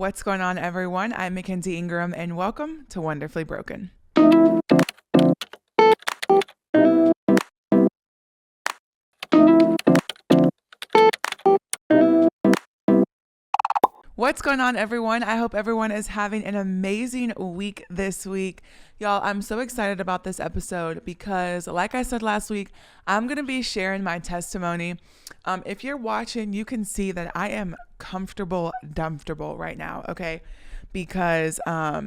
What's going on, everyone? I'm Mackenzie Ingram, and welcome to Wonderfully Broken. What's going on, everyone? I hope everyone is having an amazing week this week. Y'all, I'm so excited about this episode because, like I said last week, I'm going to be sharing my testimony. If you're watching, you can see that I am comfortable right now, okay? Because, yeah,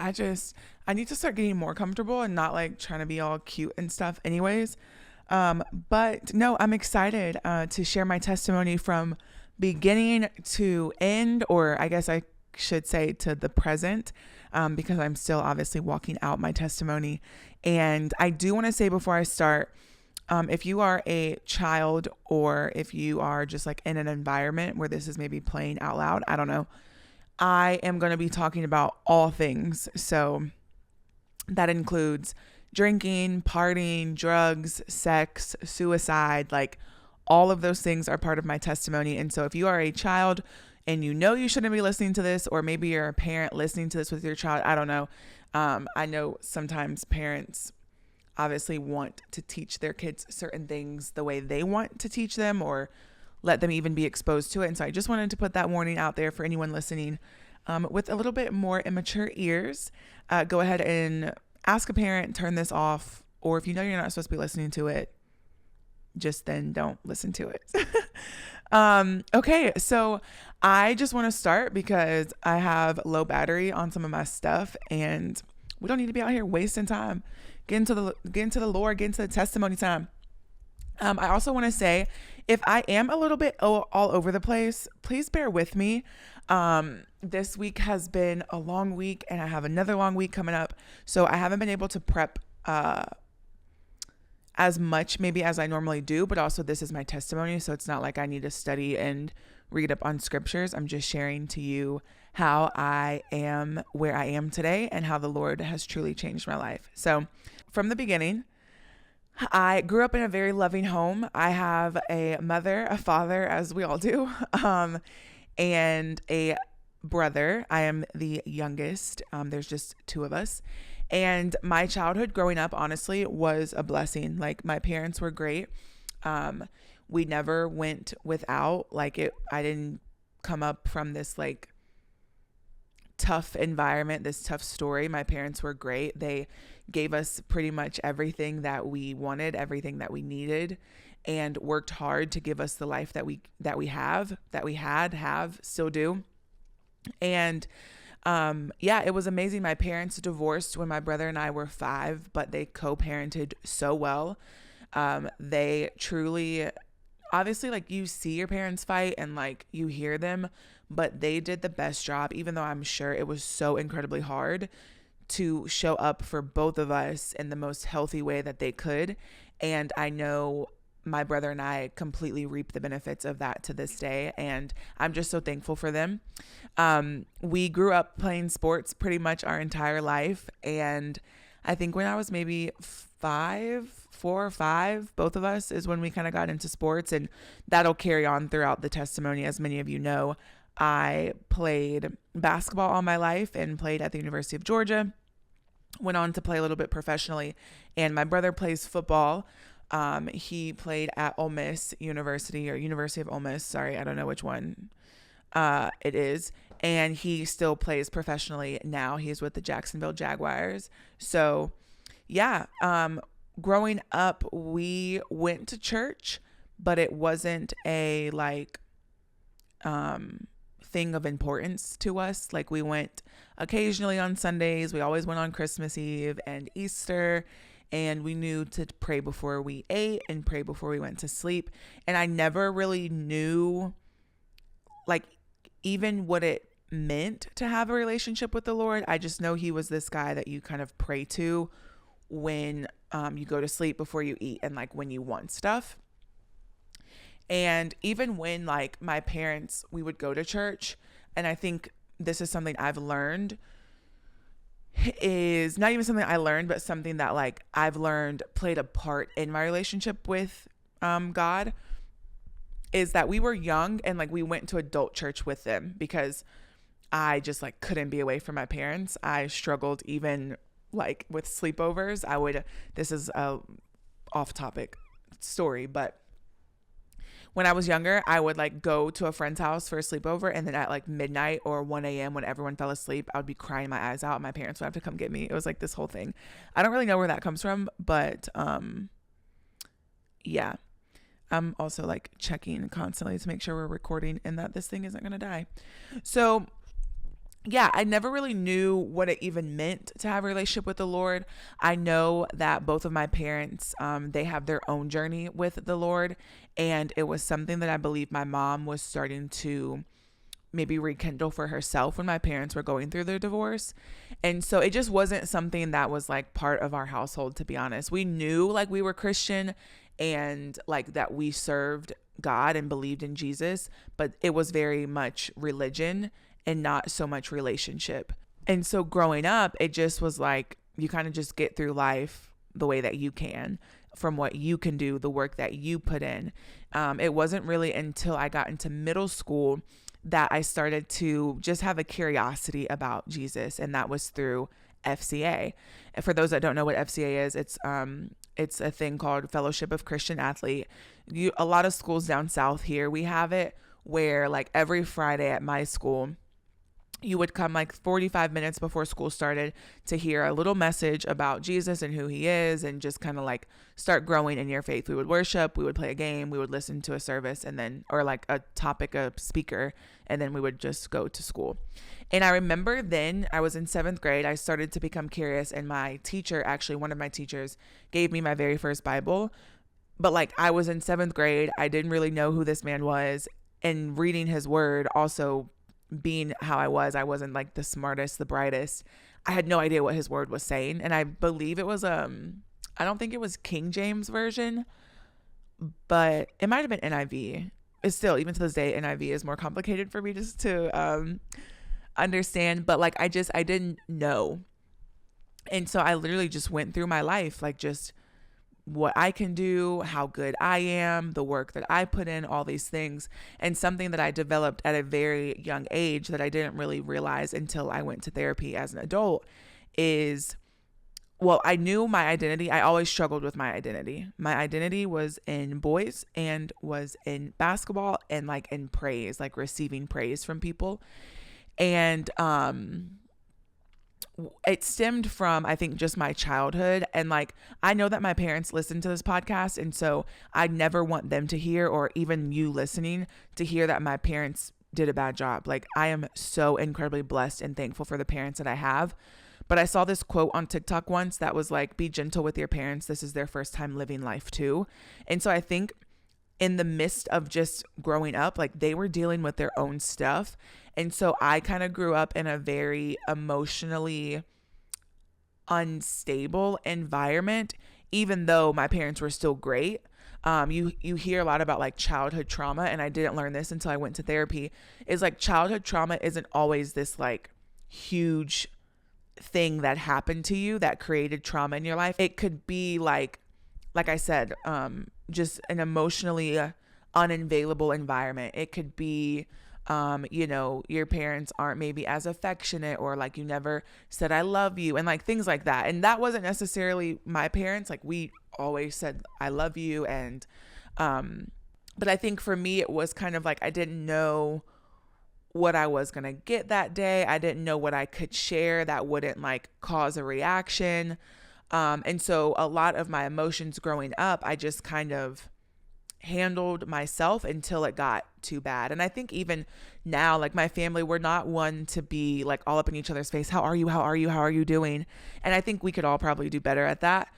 I need to start getting more comfortable and not like trying to be all cute and stuff, anyways. But no, I'm excited to share my testimony from beginning to end, or I guess I should say to the present, because I'm still obviously walking out my testimony. And I do want to say before I start, if you are a child or if you are just like in an environment where this is maybe playing out loud, I don't know, I am going to be talking about all things. So that includes drinking, partying, drugs, sex, suicide, like all of those things are part of my testimony. And so if you are a child and you know you shouldn't be listening to this, or maybe you're a parent listening to this with your child, I don't know. I know sometimes parents obviously want to teach their kids certain things the way they want to teach them, or let them even be exposed to it. And so I just wanted to put that warning out there for anyone listening with a little bit more immature ears. Go ahead and ask a parent, turn this off, or if you know you're not supposed to be listening to it, just then don't listen to it. Okay, so I just want to start because I have low battery on some of my stuff, and we don't need to be out here wasting time. Get into the Lord, get into the testimony time. I also want to say, if I am a little bit all over the place, please bear with me. This week has been a long week, and I have another long week coming up, so I haven't been able to prep as much maybe as I normally do, but also this is my testimony, so it's not like I need to study and read up on scriptures. I'm just sharing to you how I am where I am today and how the Lord has truly changed my life. So from the beginning, I grew up in a very loving home. I have a mother, a father, as we all do, and a brother. I am the youngest. There's just two of us. And my childhood growing up, honestly, was a blessing. Like, my parents were great. We never went without. I didn't come up from this like tough environment, this tough story. My parents were great. They gave us pretty much everything that we wanted, everything that we needed, and worked hard to give us the life that we still do. And yeah, it was amazing. My parents divorced when my brother and I were 5, but they co-parented so well. They truly, obviously, like, you see your parents fight and like you hear them, but they did the best job, even though I'm sure it was so incredibly hard to show up for both of us in the most healthy way that they could. And I know my brother and I completely reap the benefits of that to this day. And I'm just so thankful for them. We grew up playing sports pretty much our entire life. And I think when I was maybe 4 or 5, both of us, is when we kind of got into sports. And that'll carry on throughout the testimony. As many of you know, I played basketball all my life and played at the University of Georgia. Went on to play a little bit professionally. And my brother plays football. He played at Ole Miss University, or University of Ole Miss. Sorry, I don't know which one it is. And he still plays professionally now. He's with the Jacksonville Jaguars. So yeah, growing up, we went to church, but it wasn't a thing of importance to us. Like, we went occasionally on Sundays. We always went on Christmas Eve and Easter. And we knew to pray before we ate and pray before we went to sleep. And I never really knew, like, even what it meant to have a relationship with the Lord. I just know he was this guy that you kind of pray to when you go to sleep, before you eat, and like when you want stuff. And even when like my parents, we would go to church, and I think this is something I've learned, is not even something I learned, but something that like I've learned played a part in my relationship with God. is that we were young and like we went to adult church with them because I just like couldn't be away from my parents. I struggled even like with sleepovers. This is a off topic story, but when I was younger, I would like go to a friend's house for a sleepover, and then at like midnight or 1 a.m. when everyone fell asleep, I would be crying my eyes out. My parents would have to come get me. It was like this whole thing. I don't really know where that comes from, but yeah. I'm also like checking constantly to make sure we're recording and that this thing isn't going to die. So yeah, I never really knew what it even meant to have a relationship with the Lord. I know that both of my parents, they have their own journey with the Lord, and it was something that I believe my mom was starting to maybe rekindle for herself when my parents were going through their divorce. And so it just wasn't something that was like part of our household, to be honest. We knew like we were Christian and like that we served God and believed in Jesus, but it was very much religion and not so much relationship. And so growing up, it just was like you kind of just get through life the way that you can, from what you can do, the work that you put in. It wasn't really until I got into middle school that I started to just have a curiosity about Jesus, and that was through FCA. And for those that don't know what FCA is, it's a thing called Fellowship of Christian Athlete. A lot of schools down south here, we have it where like every Friday at my school, you would come like 45 minutes before school started to hear a little message about Jesus and who he is, and just kind of like start growing in your faith. We would worship, we would play a game, we would listen to a service, and then, or like a topic, a speaker, and then we would just go to school. And I remember then I was in 7th grade, I started to become curious, and my teacher, actually one of my teachers, gave me my very first Bible. But like I was in 7th grade, I didn't really know who this man was, and reading his word, also being how I wasn't like the smartest, the brightest. I had no idea what his word was saying. And I believe it was, I don't think it was King James version, but it might've been NIV. It's still, even to this day, NIV is more complicated for me just to, understand. But like, I didn't know. And so I literally just went through my life, like just what I can do, how good I am, the work that I put in, all these things. And something that I developed at a very young age that I didn't really realize until I went to therapy as an adult is, well, I knew my identity. I always struggled with my identity. My identity was in boys and was in basketball and like in praise, like receiving praise from people. And, it stemmed from, I think, just my childhood. And like, I know that my parents listen to this podcast. And so I never want them to hear, or even you listening to hear, that my parents did a bad job. Like, I am so incredibly blessed and thankful for the parents that I have. But I saw this quote on TikTok once that was like, be gentle with your parents. This is their first time living life too. And so I think in the midst of just growing up, like they were dealing with their own stuff. And so I kind of grew up in a very emotionally unstable environment, even though my parents were still great. You hear a lot about like childhood trauma, and I didn't learn this until I went to therapy, is like childhood trauma isn't always this like huge thing that happened to you that created trauma in your life. It could be like I said, just an emotionally unavailable environment. It could be your parents aren't maybe as affectionate, or like you never said I love you, and like things like that. And that wasn't necessarily my parents. Like we always said I love you. And but I think for me it was kind of like I didn't know what I was gonna get that day. I didn't know what I could share that wouldn't like cause a reaction. And so a lot of my emotions growing up, I just kind of handled myself until it got too bad. And I think even now, like my family, we're not one to be like all up in each other's face. How are you? How are you? How are you doing? And I think we could all probably do better at that.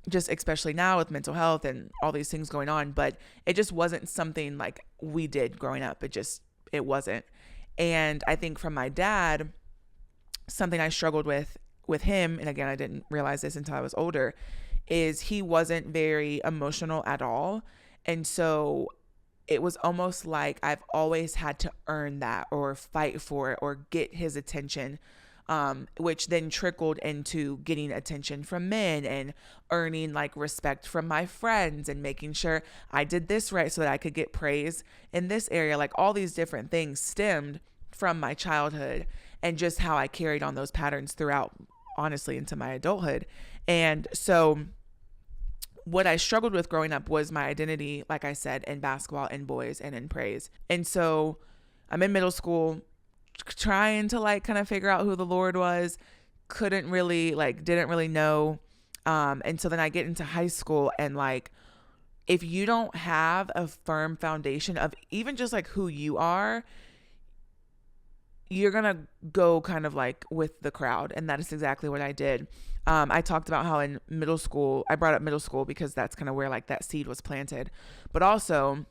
Just especially now with mental health and all these things going on, but it just wasn't something like we did growing up. It wasn't. And I think from my dad, something I struggled with him, and again, I didn't realize this until I was older, is he wasn't very emotional at all. And so it was almost like I've always had to earn that or fight for it or get his attention. which then trickled into getting attention from men and earning like respect from my friends and making sure I did this right so that I could get praise in this area. Like all these different things stemmed from my childhood and just how I carried on those patterns throughout, honestly, into my adulthood. And so what I struggled with growing up was my identity, like I said, in basketball, in boys, and in praise. And so I'm in middle school trying to like kind of figure out who the Lord was, couldn't really like, didn't really know. And so then I get into high school and like, if you don't have a firm foundation of even just like who you are, you're going to go kind of like with the crowd. And that is exactly what I did. I talked about how in middle school, I brought up middle school because that's kind of where like that seed was planted. But also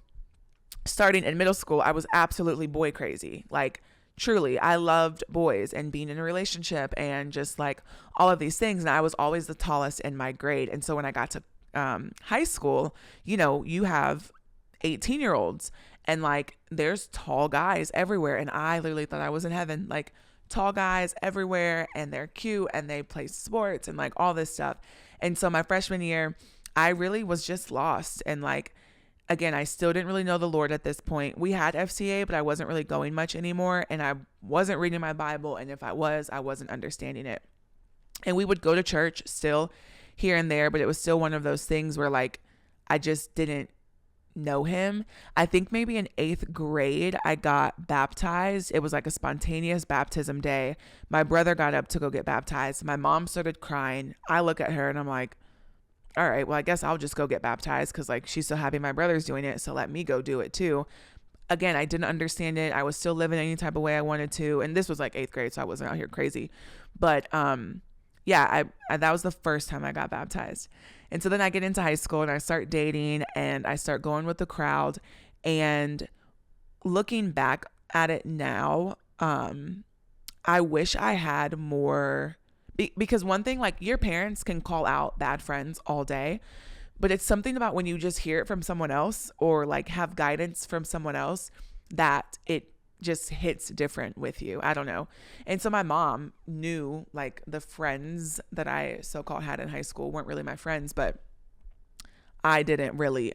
starting in middle school, I was absolutely boy crazy. Like truly, I loved boys and being in a relationship and just like all of these things. And I was always the tallest in my grade. And so when I got to high school, you know, you have 18-year-olds and like there's tall guys everywhere. And I literally thought I was in heaven, like tall guys everywhere, and they're cute and they play sports and like all this stuff. And so my freshman year, I really was just lost. And like, again, I still didn't really know the Lord at this point. We had FCA, but I wasn't really going much anymore. And I wasn't reading my Bible. And if I wasn't understanding it. And we would go to church still here and there, but it was still one of those things where like, I just didn't know him. I think maybe in 8th grade, I got baptized. It was like a spontaneous baptism day. My brother got up to go get baptized. My mom started crying. I look at her and I'm like, all right, well, I guess I'll just go get baptized because like she's so happy my brother's doing it. So let me go do it too. Again, I didn't understand it. I was still living any type of way I wanted to. And this was like 8th grade, so I wasn't out here crazy. But yeah, I that was the first time I got baptized. And so then I get into high school and I start dating and I start going with the crowd. And looking back at it now, I wish I had more, because one thing, like your parents can call out bad friends all day, but it's something about when you just hear it from someone else or like have guidance from someone else that it just hits different with you. I don't know. And so my mom knew like the friends that I so-called had in high school weren't really my friends, but I didn't really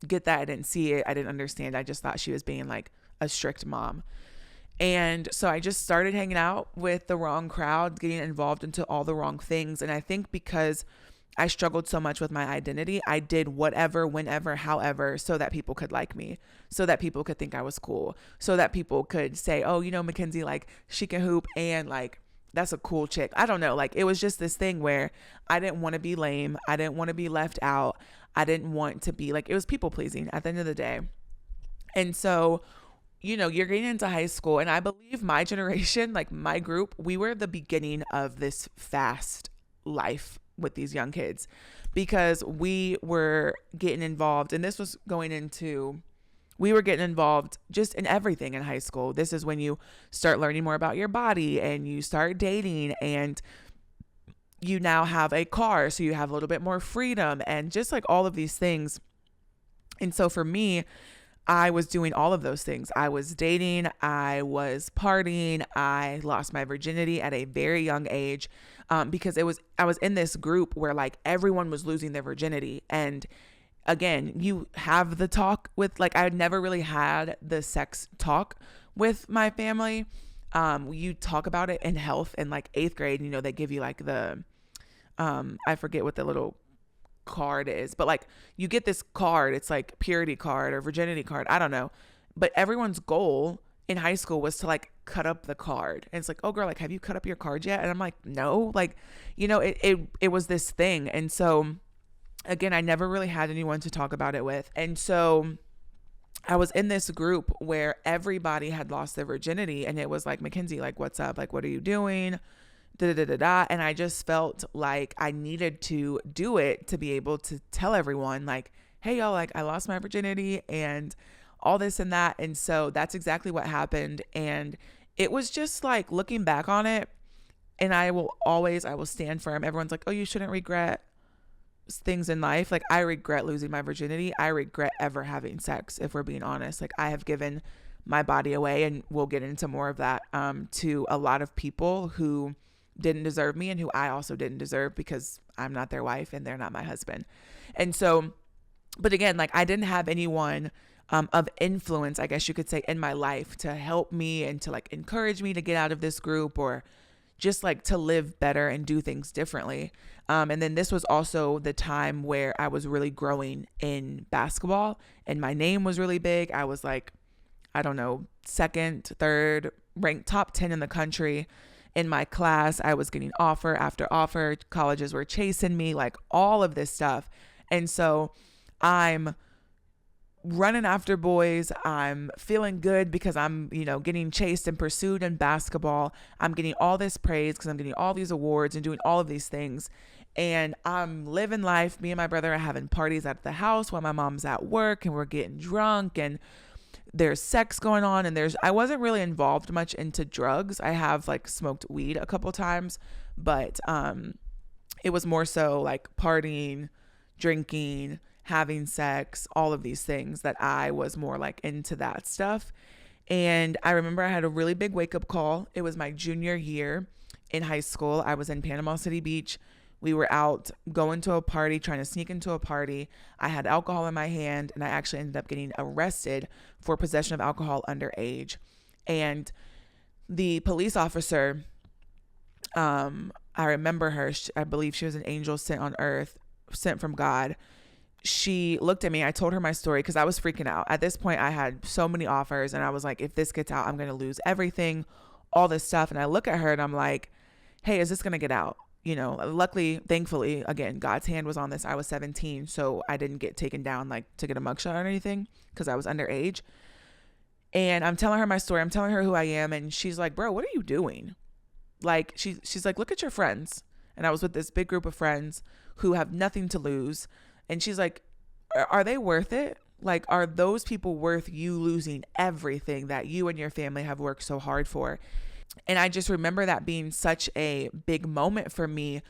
get that. I didn't see it. I didn't understand. I just thought she was being like a strict mom. And so I just started hanging out with the wrong crowd, getting involved into all the wrong things. And I think because I struggled so much with my identity, I did whatever, whenever, however, so that people could like me, so that people could think I was cool, so that people could say, oh, you know, Mackenzie, like she can hoop and like, that's a cool chick. I don't know. Like it was just this thing where I didn't want to be lame. I didn't want to be left out. I didn't want to be like, it was people pleasing at the end of the day. And so, you know, you're getting into high school, and I believe my generation, like my group, we were the beginning of this fast life with these young kids because we were getting involved, and this was going into, we were getting involved just in everything in high school. This is when you start learning more about your body and you start dating, and you now have a car, so you have a little bit more freedom and just like all of these things. And so for me, I was doing all of those things. I was dating, I was partying, I lost my virginity at a very young age because I was in this group where like everyone was losing their virginity. And again, you have the talk with, like, I had never really had the sex talk with my family. You talk about it in health in like 8th grade, you know, they give you like the, I forget what the little card is, but like you get this card, it's like purity card or virginity card, I don't know, but everyone's goal in high school was to like cut up the card. And it's like, oh girl, like have you cut up your card yet? And I'm like, no, like, you know, it was this thing. And so again, I never really had anyone to talk about it with. And so I was in this group where everybody had lost their virginity, and it was like, Mackenzie, like what's up, like what are you doing, and I just felt like I needed to do it to be able to tell everyone like, hey y'all, like I lost my virginity and all this and that. And so that's exactly what happened. And it was just like looking back on it, and I will stand firm. Everyone's like, oh, you shouldn't regret things in life. Like I regret losing my virginity. I regret ever having sex, if we're being honest. Like I have given my body away. And we'll get into more of that, to a lot of people who didn't deserve me and who I also didn't deserve because I'm not their wife and they're not my husband. And so, but again, like I didn't have anyone of influence, I guess you could say, in my life to help me and to like encourage me to get out of this group or just like to live better and do things differently. And then this was also the time where I was really growing in basketball and my name was really big. I was like, I don't know, second, third, ranked top 10 in the country in my class. I was getting offer after offer. Colleges were chasing me, like all of this stuff. And so I'm running after boys. I'm feeling good because I'm, getting chased and pursued in basketball. I'm getting all this praise because I'm getting all these awards and doing all of these things. And I'm living life. Me and my brother are having parties at the house while my mom's at work and we're getting drunk and there's sex going on. And I wasn't really involved much into drugs. I have like smoked weed a couple times, but it was more so like partying, drinking, having sex, all of these things that I was more like into that stuff. And I remember I had a really big wake up call. It was my junior year in high school. I was in Panama City Beach. We were out going to a party, trying to sneak into a party. I had alcohol in my hand and I actually ended up getting arrested for possession of alcohol underage. And the police officer, I remember her, I believe she was an angel sent on earth, sent from God. She looked at me. I told her my story because I was freaking out. At this point, I had so many offers and I was like, if this gets out, I'm going to lose everything, all this stuff. And I look at her and I'm like, hey, is this going to get out? Luckily, thankfully, again, God's hand was on this. I was 17, so I didn't get taken down like to get a mugshot or anything because I was underage. And I'm telling her my story. I'm telling her who I am. And she's like, bro, what are you doing? Like, she's like, look at your friends. And I was with this big group of friends who have nothing to lose. And she's like, are they worth it? Like, are those people worth you losing everything that you and your family have worked so hard for? And I just remember that being such a big moment for me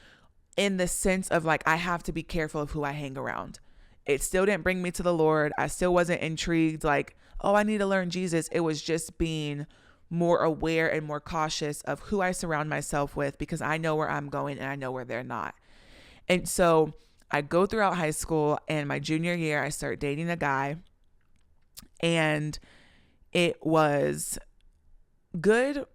in the sense of like, I have to be careful of who I hang around. It still didn't bring me to the Lord. I still wasn't intrigued like, oh, I need to learn Jesus. It was just being more aware and more cautious of who I surround myself with because I know where I'm going and I know where they're not. And so I go throughout high school and my junior year, I start dating a guy and it was good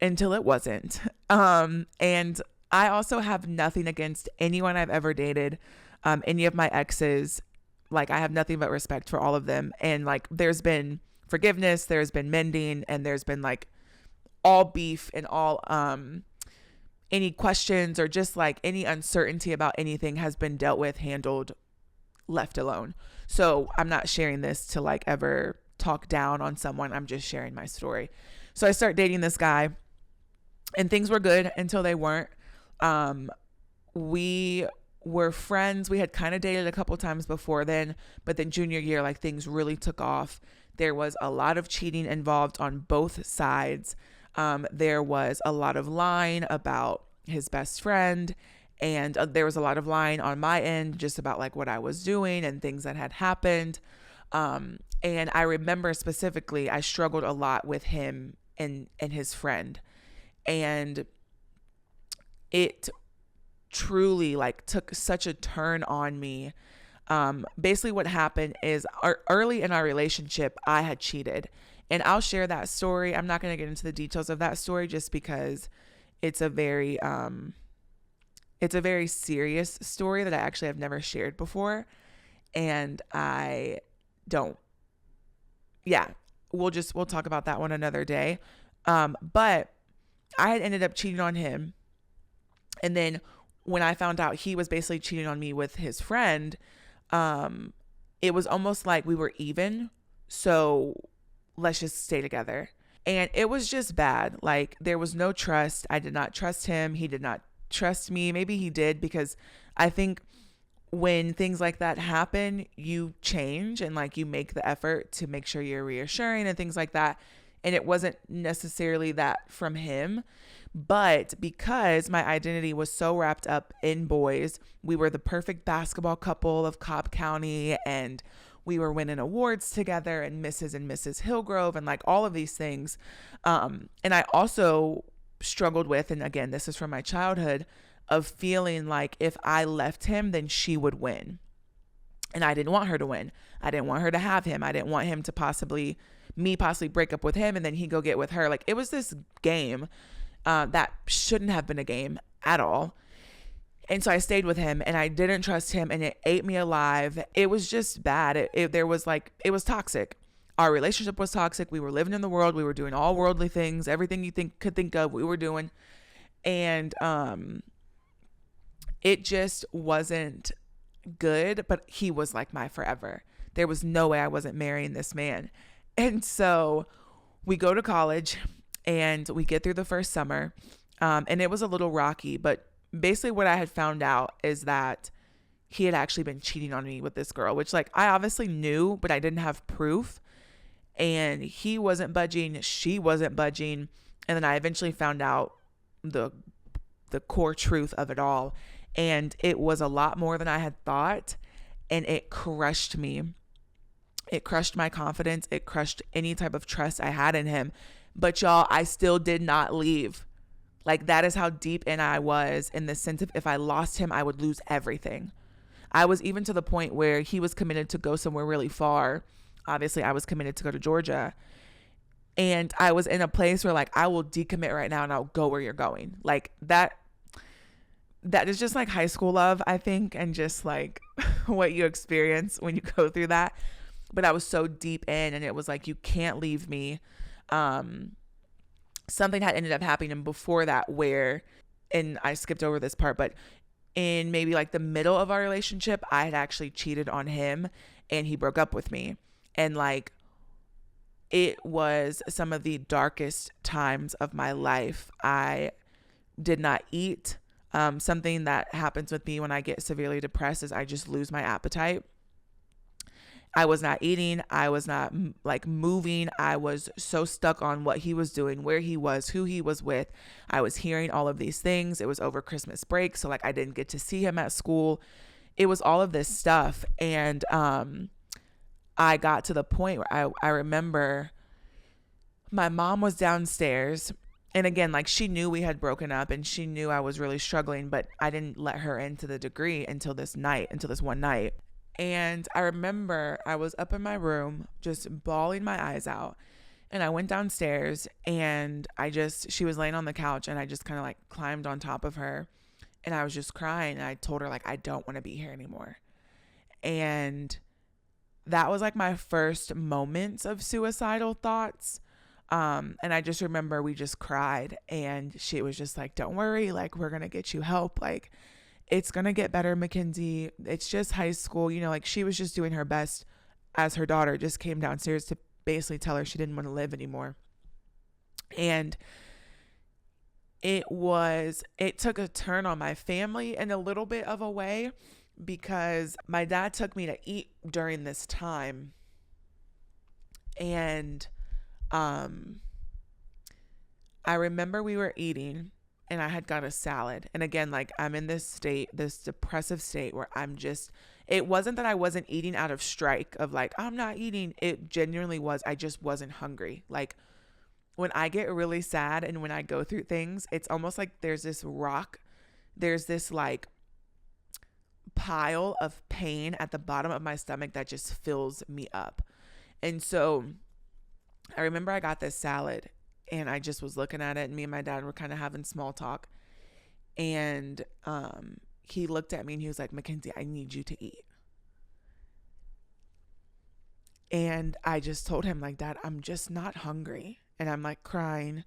until it wasn't. And I also have nothing against anyone I've ever dated. Any of my exes, like I have nothing but respect for all of them. And like, there's been forgiveness, there's been mending, and there's been like all beef and all, any questions or just like any uncertainty about anything has been dealt with, handled, left alone. So I'm not sharing this to like ever talk down on someone. I'm just sharing my story. So I start dating this guy and things were good until they weren't. We were friends. We had kind of dated a couple times before then, but then junior year, like things really took off. There was a lot of cheating involved on both sides. There was a lot of lying about his best friend, and there was a lot of lying on my end just about like what I was doing and things that had happened. And I remember specifically, I struggled a lot with him and his friend, and it truly like took such a turn on me. Basically what happened is early in our relationship, I had cheated. And I'll share that story. I'm not going to get into the details of that story just because it's a very serious story that I actually have never shared before. And we'll talk about that one another day. But I had ended up cheating on him. And then when I found out he was basically cheating on me with his friend, it was almost like we were even. So let's just stay together. And it was just bad. Like there was no trust. I did not trust him. He did not trust me. Maybe he did, because I think when things like that happen, you change and like you make the effort to make sure you're reassuring and things like that. And it wasn't necessarily that from him, but because my identity was so wrapped up in boys, we were the perfect basketball couple of Cobb County, and we were winning awards together and Mrs. Hillgrove and like all of these things. And I also struggled with, and again, this is from my childhood, of feeling like if I left him, then she would win. And I didn't want her to win. I didn't want her to have him. I didn't want him to possibly break up with him and then he go get with her. Like, it was this game that shouldn't have been a game at all. And so I stayed with him and I didn't trust him and it ate me alive. It was just bad. It was toxic. Our relationship was toxic. We were living in the world. We were doing all worldly things. Everything you could think of, we were doing. And it just wasn't good, but he was like my forever. There was no way I wasn't marrying this man. And so we go to college and we get through the first summer. And it was a little rocky, but basically what I had found out is that he had actually been cheating on me with this girl, which like I obviously knew, but I didn't have proof. And he wasn't budging. She wasn't budging. And then I eventually found out the core truth of it all. And it was a lot more than I had thought. And it crushed me. It crushed my confidence. It crushed any type of trust I had in him. But y'all, I still did not leave. Like, that is how deep in I was, in the sense of if I lost him, I would lose everything. I was even to the point where he was committed to go somewhere really far. Obviously, I was committed to go to Georgia. And I was in a place where like, I will decommit right now and I'll go where you're going. Like that is just like high school love, I think. And just like what you experience when you go through that. But I was so deep in and it was like, you can't leave me. Something had ended up happening before that where, and I skipped over this part, but in maybe like the middle of our relationship, I had actually cheated on him and he broke up with me. And like, it was some of the darkest times of my life. I did not eat. Something that happens with me when I get severely depressed is I just lose my appetite. I was not eating. I was not like moving. I was so stuck on what he was doing, where he was, who he was with. I was hearing all of these things. It was over Christmas break. So like I didn't get to see him at school. It was all of this stuff. And I got to the point where I remember my mom was downstairs. And again, like she knew we had broken up and she knew I was really struggling, but I didn't let her into the degree until this one night. And I remember I was up in my room just bawling my eyes out. And I went downstairs and she was laying on the couch and I just kind of like climbed on top of her and I was just crying. And I told her like, I don't want to be here anymore. And that was like my first moments of suicidal thoughts. And I just remember we just cried and she was just like, don't worry, like we're going to get you help. Like, it's going to get better, Mackenzie. It's just high school. You know, like she was just doing her best as her daughter just came downstairs to basically tell her she didn't want to live anymore. And it took a turn on my family in a little bit of a way because my dad took me to eat during this time. And I remember we were eating and I had got a salad. And again, like I'm in this depressive state where it wasn't that I wasn't eating out of strike of like, I'm not eating. It genuinely was, I just wasn't hungry. Like when I get really sad and when I go through things, it's almost like there's this like pile of pain at the bottom of my stomach that just fills me up. And so I remember I got this salad and I just was looking at it and me and my dad were kind of having small talk. And he looked at me and he was like, Mackenzie, I need you to eat. And I just told him like, Dad, I'm just not hungry. And I'm like crying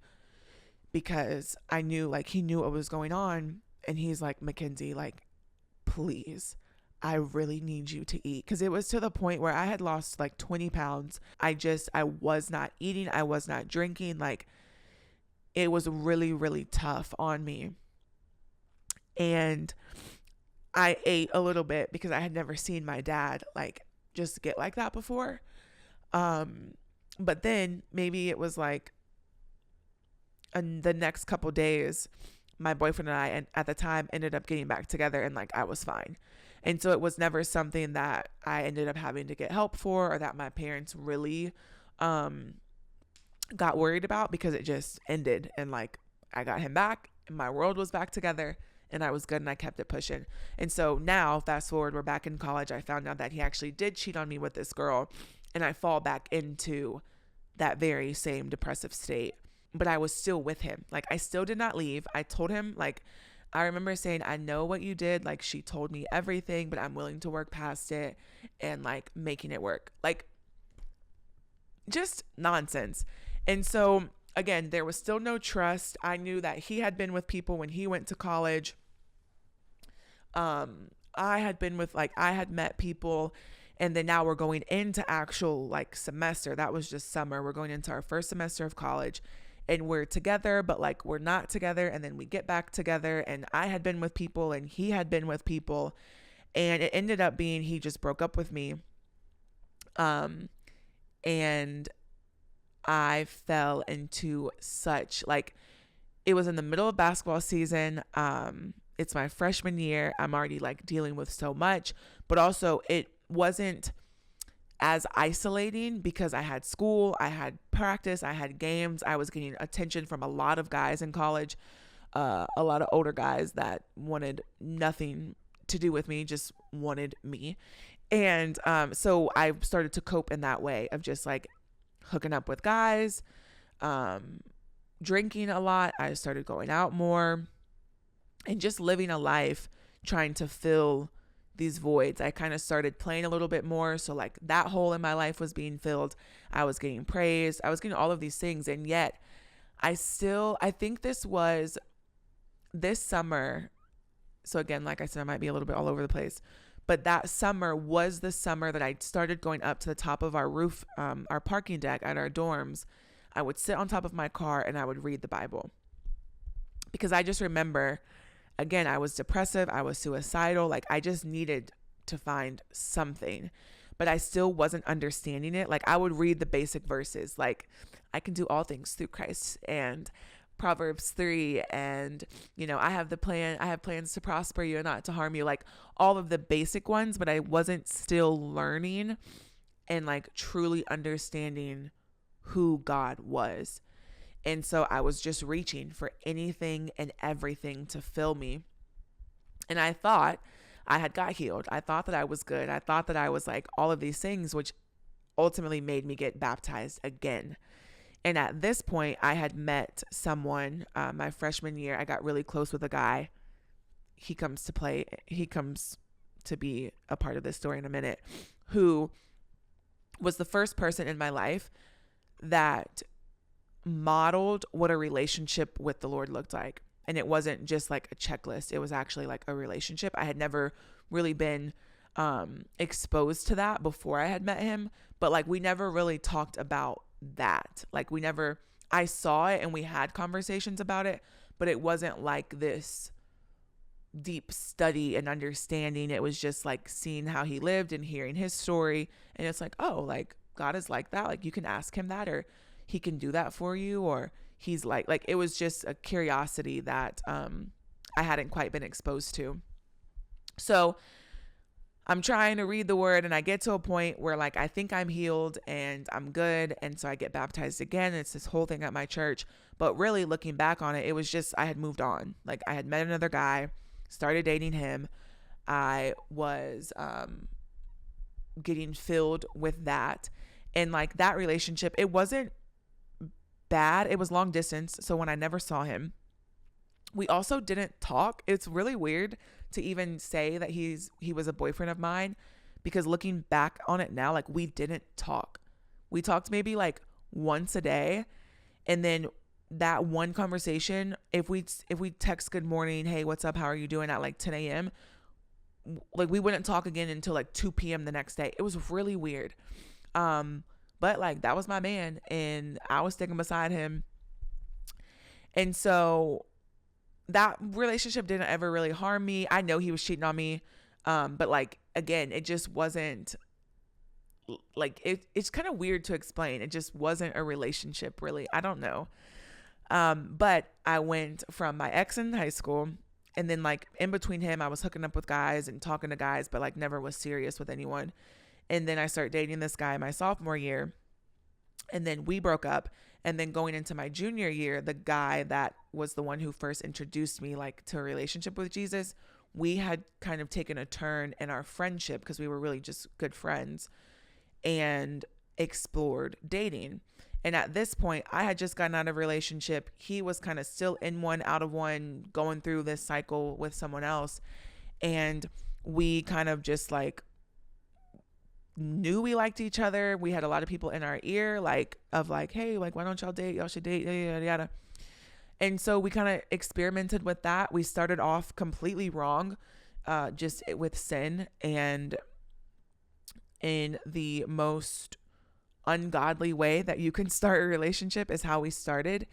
because I knew like he knew what was going on. And he's like, Mackenzie, like, please, I really need you to eat. Because it was to the point where I had lost like 20 pounds. I was not eating. I was not drinking. Like it was really, really tough on me. And I ate a little bit because I had never seen my dad like just get like that before. But then maybe it was like the next couple days, my boyfriend and I, and at the time ended up getting back together and like I was fine. And so it was never something that I ended up having to get help for, or that my parents really got worried about, because it just ended. And like, I got him back and my world was back together and I was good and I kept it pushing. And so now, fast forward, we're back in college. I found out that he actually did cheat on me with this girl, and I fall back into that very same depressive state. But I was still with him. Like, I still did not leave. I told him, like, I remember saying, I know what you did. Like, she told me everything, but I'm willing to work past it, and like making it work. Like, just nonsense. And so again, there was still no trust. I knew that he had been with people when he went to college. I had been with, like, I had met people, and then now we're going into actual like semester. That was just summer. We're going into our first semester of college, and we're together, but like we're not together. And then we get back together, and I had been with people and he had been with people, and it ended up being, he just broke up with me. And I fell into such, like, it was in the middle of basketball season. It's my freshman year. I'm already like dealing with so much, but also it wasn't as isolating because I had school, I had practice, I had games. I was getting attention from a lot of guys in college, a lot of older guys that wanted nothing to do with me, just wanted me. And so I started to cope in that way of just like hooking up with guys, drinking a lot. I started going out more and just living a life trying to fill these voids. I kind of started playing a little bit more. So like that hole in my life was being filled. I was getting praised. I was getting all of these things. And yet I think this was this summer. So again, like I said, I might be a little bit all over the place, but that summer was the summer that I started going up to the top of our roof, our parking deck at our dorms. I would sit on top of my car and I would read the Bible, because I just remember, again, I was depressive. I was suicidal. Like, I just needed to find something, but I still wasn't understanding it. Like, I would read the basic verses, like, I can do all things through Christ, and Proverbs 3, and, you know, I have plans to prosper you and not to harm you, like all of the basic ones. But I wasn't still learning and like truly understanding who God was. And so I was just reaching for anything and everything to fill me. And I thought I had got healed. I thought that I was good. I thought that I was like all of these things, which ultimately made me get baptized again. And at this point, I had met someone my freshman year. I got really close with a guy. He comes to be a part of this story in a minute, who was the first person in my life that modeled what a relationship with the Lord looked like. And it wasn't just like a checklist. It was actually like a relationship. I had never really been exposed to that before I had met him, but like we never really talked about that. Like I saw it and we had conversations about it, but it wasn't like this deep study and understanding. It was just like seeing how he lived and hearing his story. And it's like, oh, like God is like that. Like you can ask him that, or he can do that for you, or he's like it was just a curiosity that I hadn't quite been exposed to. So I'm trying to read the word, and I get to a point where like I think I'm healed and I'm good, and so I get baptized again. It's this whole thing at my church. But really looking back on it, it was just I had moved on. Like I had met another guy, started dating him. I was getting filled with that. And like that relationship, it wasn't bad. It was long distance. So when I never saw him, we also didn't talk. It's really weird to even say that he was a boyfriend of mine, because looking back on it now, like we didn't talk. We talked maybe like once a day. And then that one conversation, if we text good morning, hey, what's up? How are you doing at like 10 a.m. Like we wouldn't talk again until like 2 p.m. the next day. It was really weird. But like that was my man and I was sticking beside him. And so that relationship didn't ever really harm me. I know he was cheating on me. But like, again, it just wasn't like, it's kind of weird to explain. It just wasn't a relationship really. I don't know. But I went from my ex in high school, And then like in between him, I was hooking up with guys and talking to guys, but like never was serious with anyone. And then I started dating this guy my sophomore year. And then we broke up. And then going into my junior year, the guy that was the one who first introduced me like to a relationship with Jesus, we had kind of taken a turn in our friendship because we were really just good friends and explored dating. And at this point, I had just gotten out of a relationship. He was kind of still in one, out of one, going through this cycle with someone else. And we kind of just like knew we liked each other. We had a lot of people in our ear, like, of like, hey, like, why don't y'all date? Y'all should date, yada, yada, yada. And so we kind of experimented with that. We started off completely wrong, just with sin, and in the most ungodly way that you can start a relationship is how we started.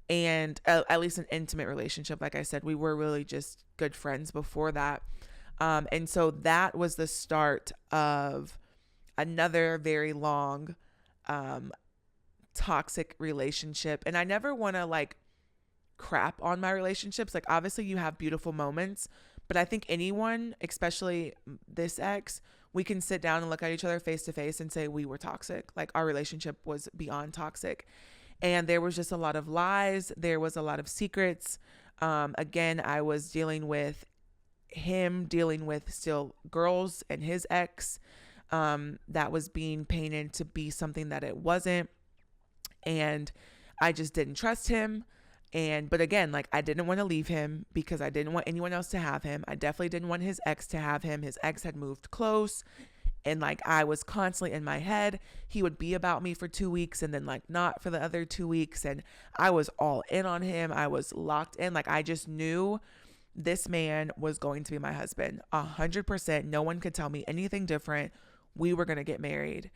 And at least an intimate relationship. Like I said, we were really just good friends before that. And so that was the start of another very long, toxic relationship. And I never want to like crap on my relationships. Like obviously you have beautiful moments, but I think anyone, especially this ex, we can sit down and look at each other face to face and say we were toxic. Like our relationship was beyond toxic. And there was just a lot of lies. There was a lot of secrets. Again, I was dealing with him, dealing with still girls and his ex, that was being painted to be something that it wasn't. And I just didn't trust him. But again, like I didn't want to leave him because I didn't want anyone else to have him. I definitely didn't want his ex to have him. His ex had moved close, and like I was constantly in my head. He would be about me for 2 weeks and then like not for the other 2 weeks. And I was all in on him. I was locked in. Like I just knew this man was going to be my husband 100%. No one could tell me anything different. We were going to get married,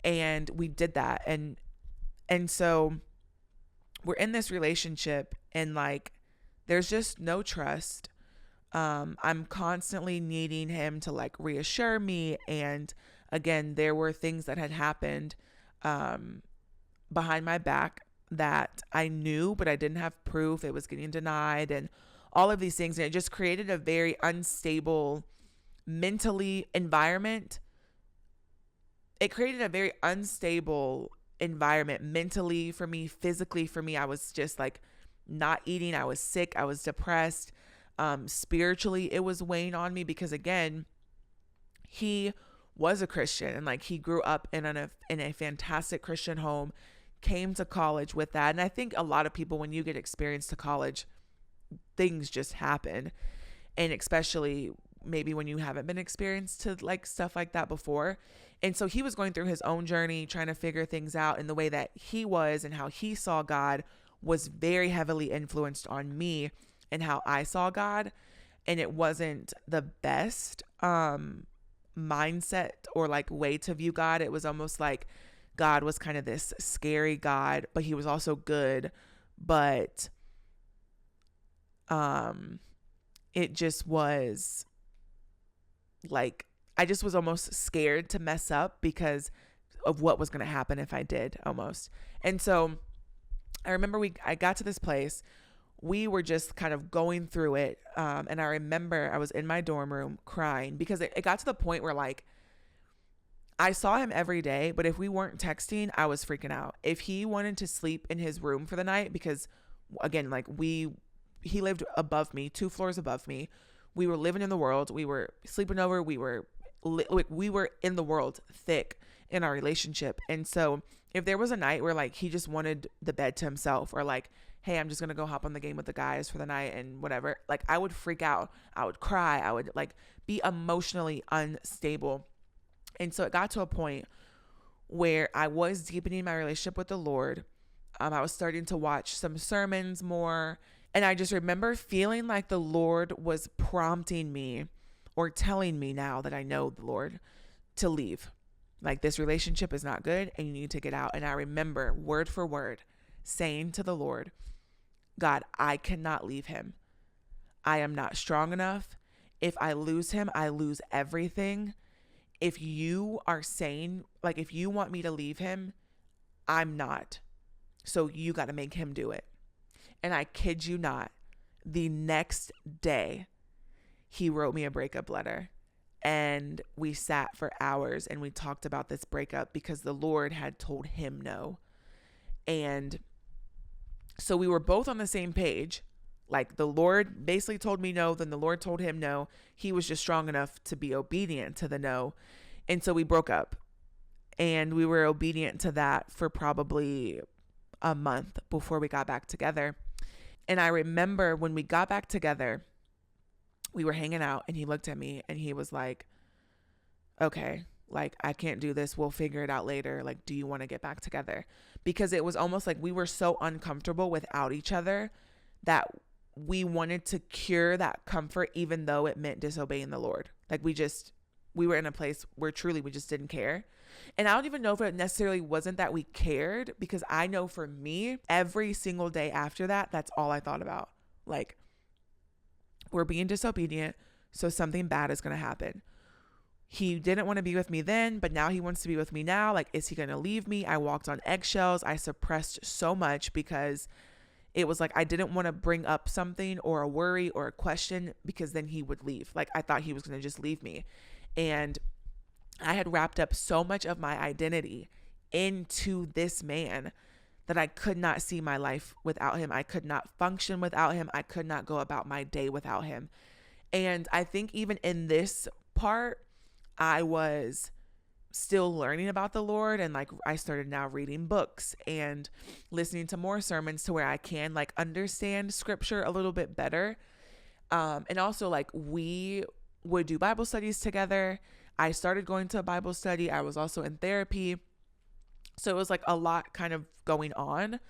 and we did that. And so we're in this relationship, and like there's just no trust. I'm constantly needing him to like reassure me. And again, there were things that had happened behind my back that I knew, but I didn't have proof. It was getting denied and all of these things. And it just created a very unstable mentally environment. It created a very unstable environment mentally for me, physically for me. I was just like not eating. I was sick. I was depressed. Spiritually, it was weighing on me because again, he was a Christian and like he grew up in a fantastic Christian home, came to college with that. And I think a lot of people, when you get experienced to college, things just happen. And especially maybe when you haven't been experienced to like stuff like that before. And so he was going through his own journey, trying to figure things out, in the way that he was and how he saw God was very heavily influenced on me and how I saw God. And it wasn't the best mindset or like way to view God. It was almost like God was kind of this scary God, but he was also good. But it just was like, I just was almost scared to mess up because of what was going to happen if I did, almost. And so I remember I got to this place. We were just kind of going through it. And I remember I was in my dorm room crying because it got to the point where like I saw him every day, but if we weren't texting, I was freaking out. If he wanted to sleep in his room for the night, because again, like he lived above me, 2 floors above me. We were living in the world. We were sleeping over. We were in the world thick in our relationship. And so if there was a night where like he just wanted the bed to himself, or like, hey, I'm just going to go hop on the game with the guys for the night and whatever, like I would freak out. I would cry. I would like be emotionally unstable. And so it got to a point where I was deepening my relationship with the Lord. I was starting to watch some sermons more. And I just remember feeling like the Lord was prompting me, or telling me, now that I know the Lord, to leave. Like, this relationship is not good and you need to get out. And I remember word for word saying to the Lord, God, I cannot leave him. I am not strong enough. If I lose him, I lose everything. If you are saying, like, if you want me to leave him, I'm not. So you got to make him do it. And I kid you not, the next day, he wrote me a breakup letter. And we sat for hours and we talked about this breakup because the Lord had told him no. And so we were both on the same page. Like the Lord basically told me no, then the Lord told him no. He was just strong enough to be obedient to the no. And so we broke up. And we were obedient to that for probably a month before we got back together. And I remember when we got back together, we were hanging out and he looked at me and he was like, okay, like I can't do this. We'll figure it out later. Like, do you want to get back together? Because it was almost like we were so uncomfortable without each other that we wanted to cure that comfort, even though it meant disobeying the Lord. Like we were in a place where truly we just didn't care. And I don't even know if it necessarily wasn't that we cared, because I know for me, every single day after that, that's all I thought about. Like, we're being disobedient, so something bad is going to happen. He didn't want to be with me then, but now he wants to be with me now. Like, is he going to leave me? I walked on eggshells. I suppressed so much because it was like I didn't want to bring up something or a worry or a question, because then he would leave. Like, I thought he was going to just leave me. And I had wrapped up so much of my identity into this man that I could not see my life without him. I could not function without him. I could not go about my day without him. And I think even in this part, I was still learning about the Lord. And like, I started now reading books and listening to more sermons to where I can like understand scripture a little bit better. And also like we would do Bible studies together. I started going to a Bible study. I was also in therapy. So it was like a lot kind of going on,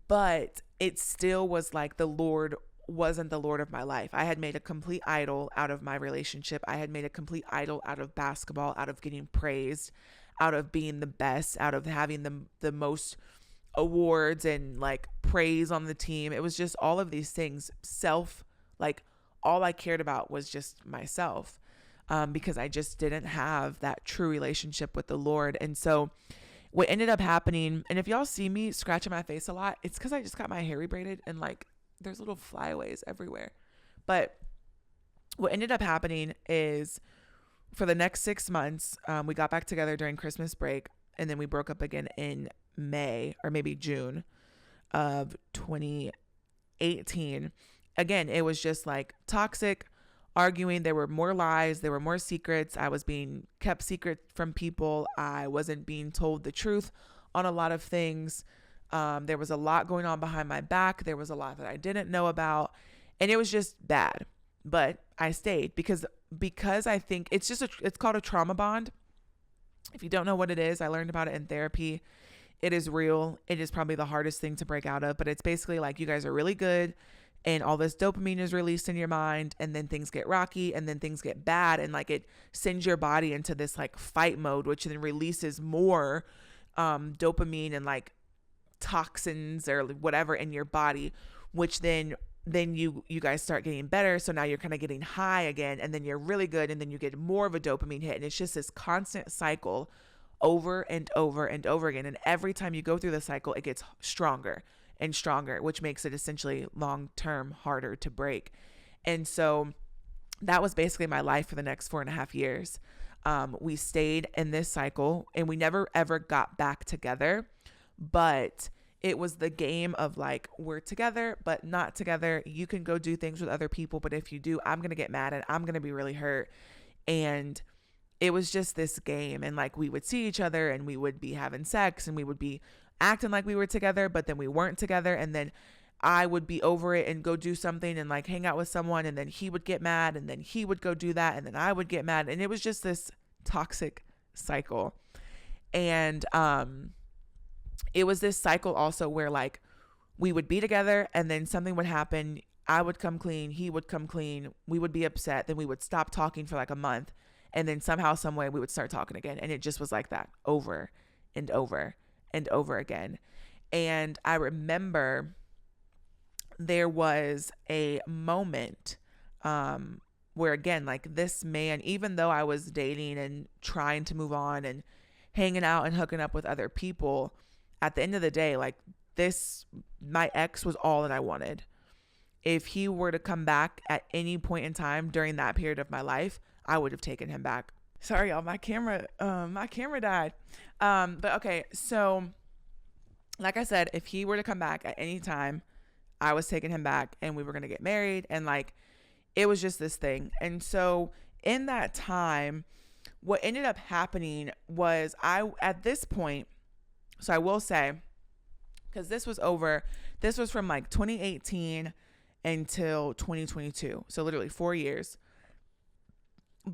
but it still was like the Lord wasn't the Lord of my life. I had made a complete idol out of my relationship. I had made a complete idol out of basketball, out of getting praised, out of being the best, out of having the most awards and like praise on the team. It was just all of these things. Like all I cared about was just myself, because I just didn't have that true relationship with the Lord. And so what ended up happening, and if y'all see me scratching my face a lot, it's because I just got my hair rebraided and like there's little flyaways everywhere. But what ended up happening is for the next 6 months, we got back together during Christmas break, and then we broke up again in May or maybe June of 2018. Again, it was just like toxic arguing. There were more lies. There were more secrets. I was being kept secret from people. I wasn't being told the truth on a lot of things. There was a lot going on behind my back. There was a lot that I didn't know about, and it was just bad. But I stayed because I think it's called a trauma bond. If you don't know what it is, I learned about it in therapy. It is real. It is probably the hardest thing to break out of, but it's basically like you guys are really good and all this dopamine is released in your mind, and then things get rocky, and then things get bad, and like it sends your body into this like fight mode, which then releases more dopamine and like toxins or whatever in your body, which then you guys start getting better. So now you're kind of getting high again, and then you're really good, and then you get more of a dopamine hit, and it's just this constant cycle over and over and over again. And every time you go through the cycle, it gets stronger and stronger, which makes it essentially long-term harder to break. And so that was basically my life for the next 4.5 years. We stayed in this cycle, and we never ever got back together, but it was the game of like, we're together, but not together. You can go do things with other people, but if you do, I'm going to get mad and I'm going to be really hurt. And it was just this game. And like, we would see each other and we would be having sex and we would be acting like we were together, but then we weren't together. And then I would be over it and go do something and like hang out with someone, and then he would get mad, and then he would go do that, and then I would get mad. And it was just this toxic cycle. And it was this cycle also where like we would be together, and then something would happen. I would come clean. He would come clean. We would be upset. Then we would stop talking for like a month. And then somehow, some way we would start talking again. And it just was like that over and over and over again. And I remember there was a moment where, again, like this man, even though I was dating and trying to move on and hanging out and hooking up with other people, at the end of the day, like my ex was all that I wanted. if he were to come back at any point in time during that period of my life, I would have taken him back. Sorry, y'all, my camera died. But okay, so like I said, if he were to come back at any time, I was taking him back and we were going to get married. And like, it was just this thing. And so in that time, what ended up happening was at this point, so I will say, because this was from like 2018 until 2022. So literally 4 years.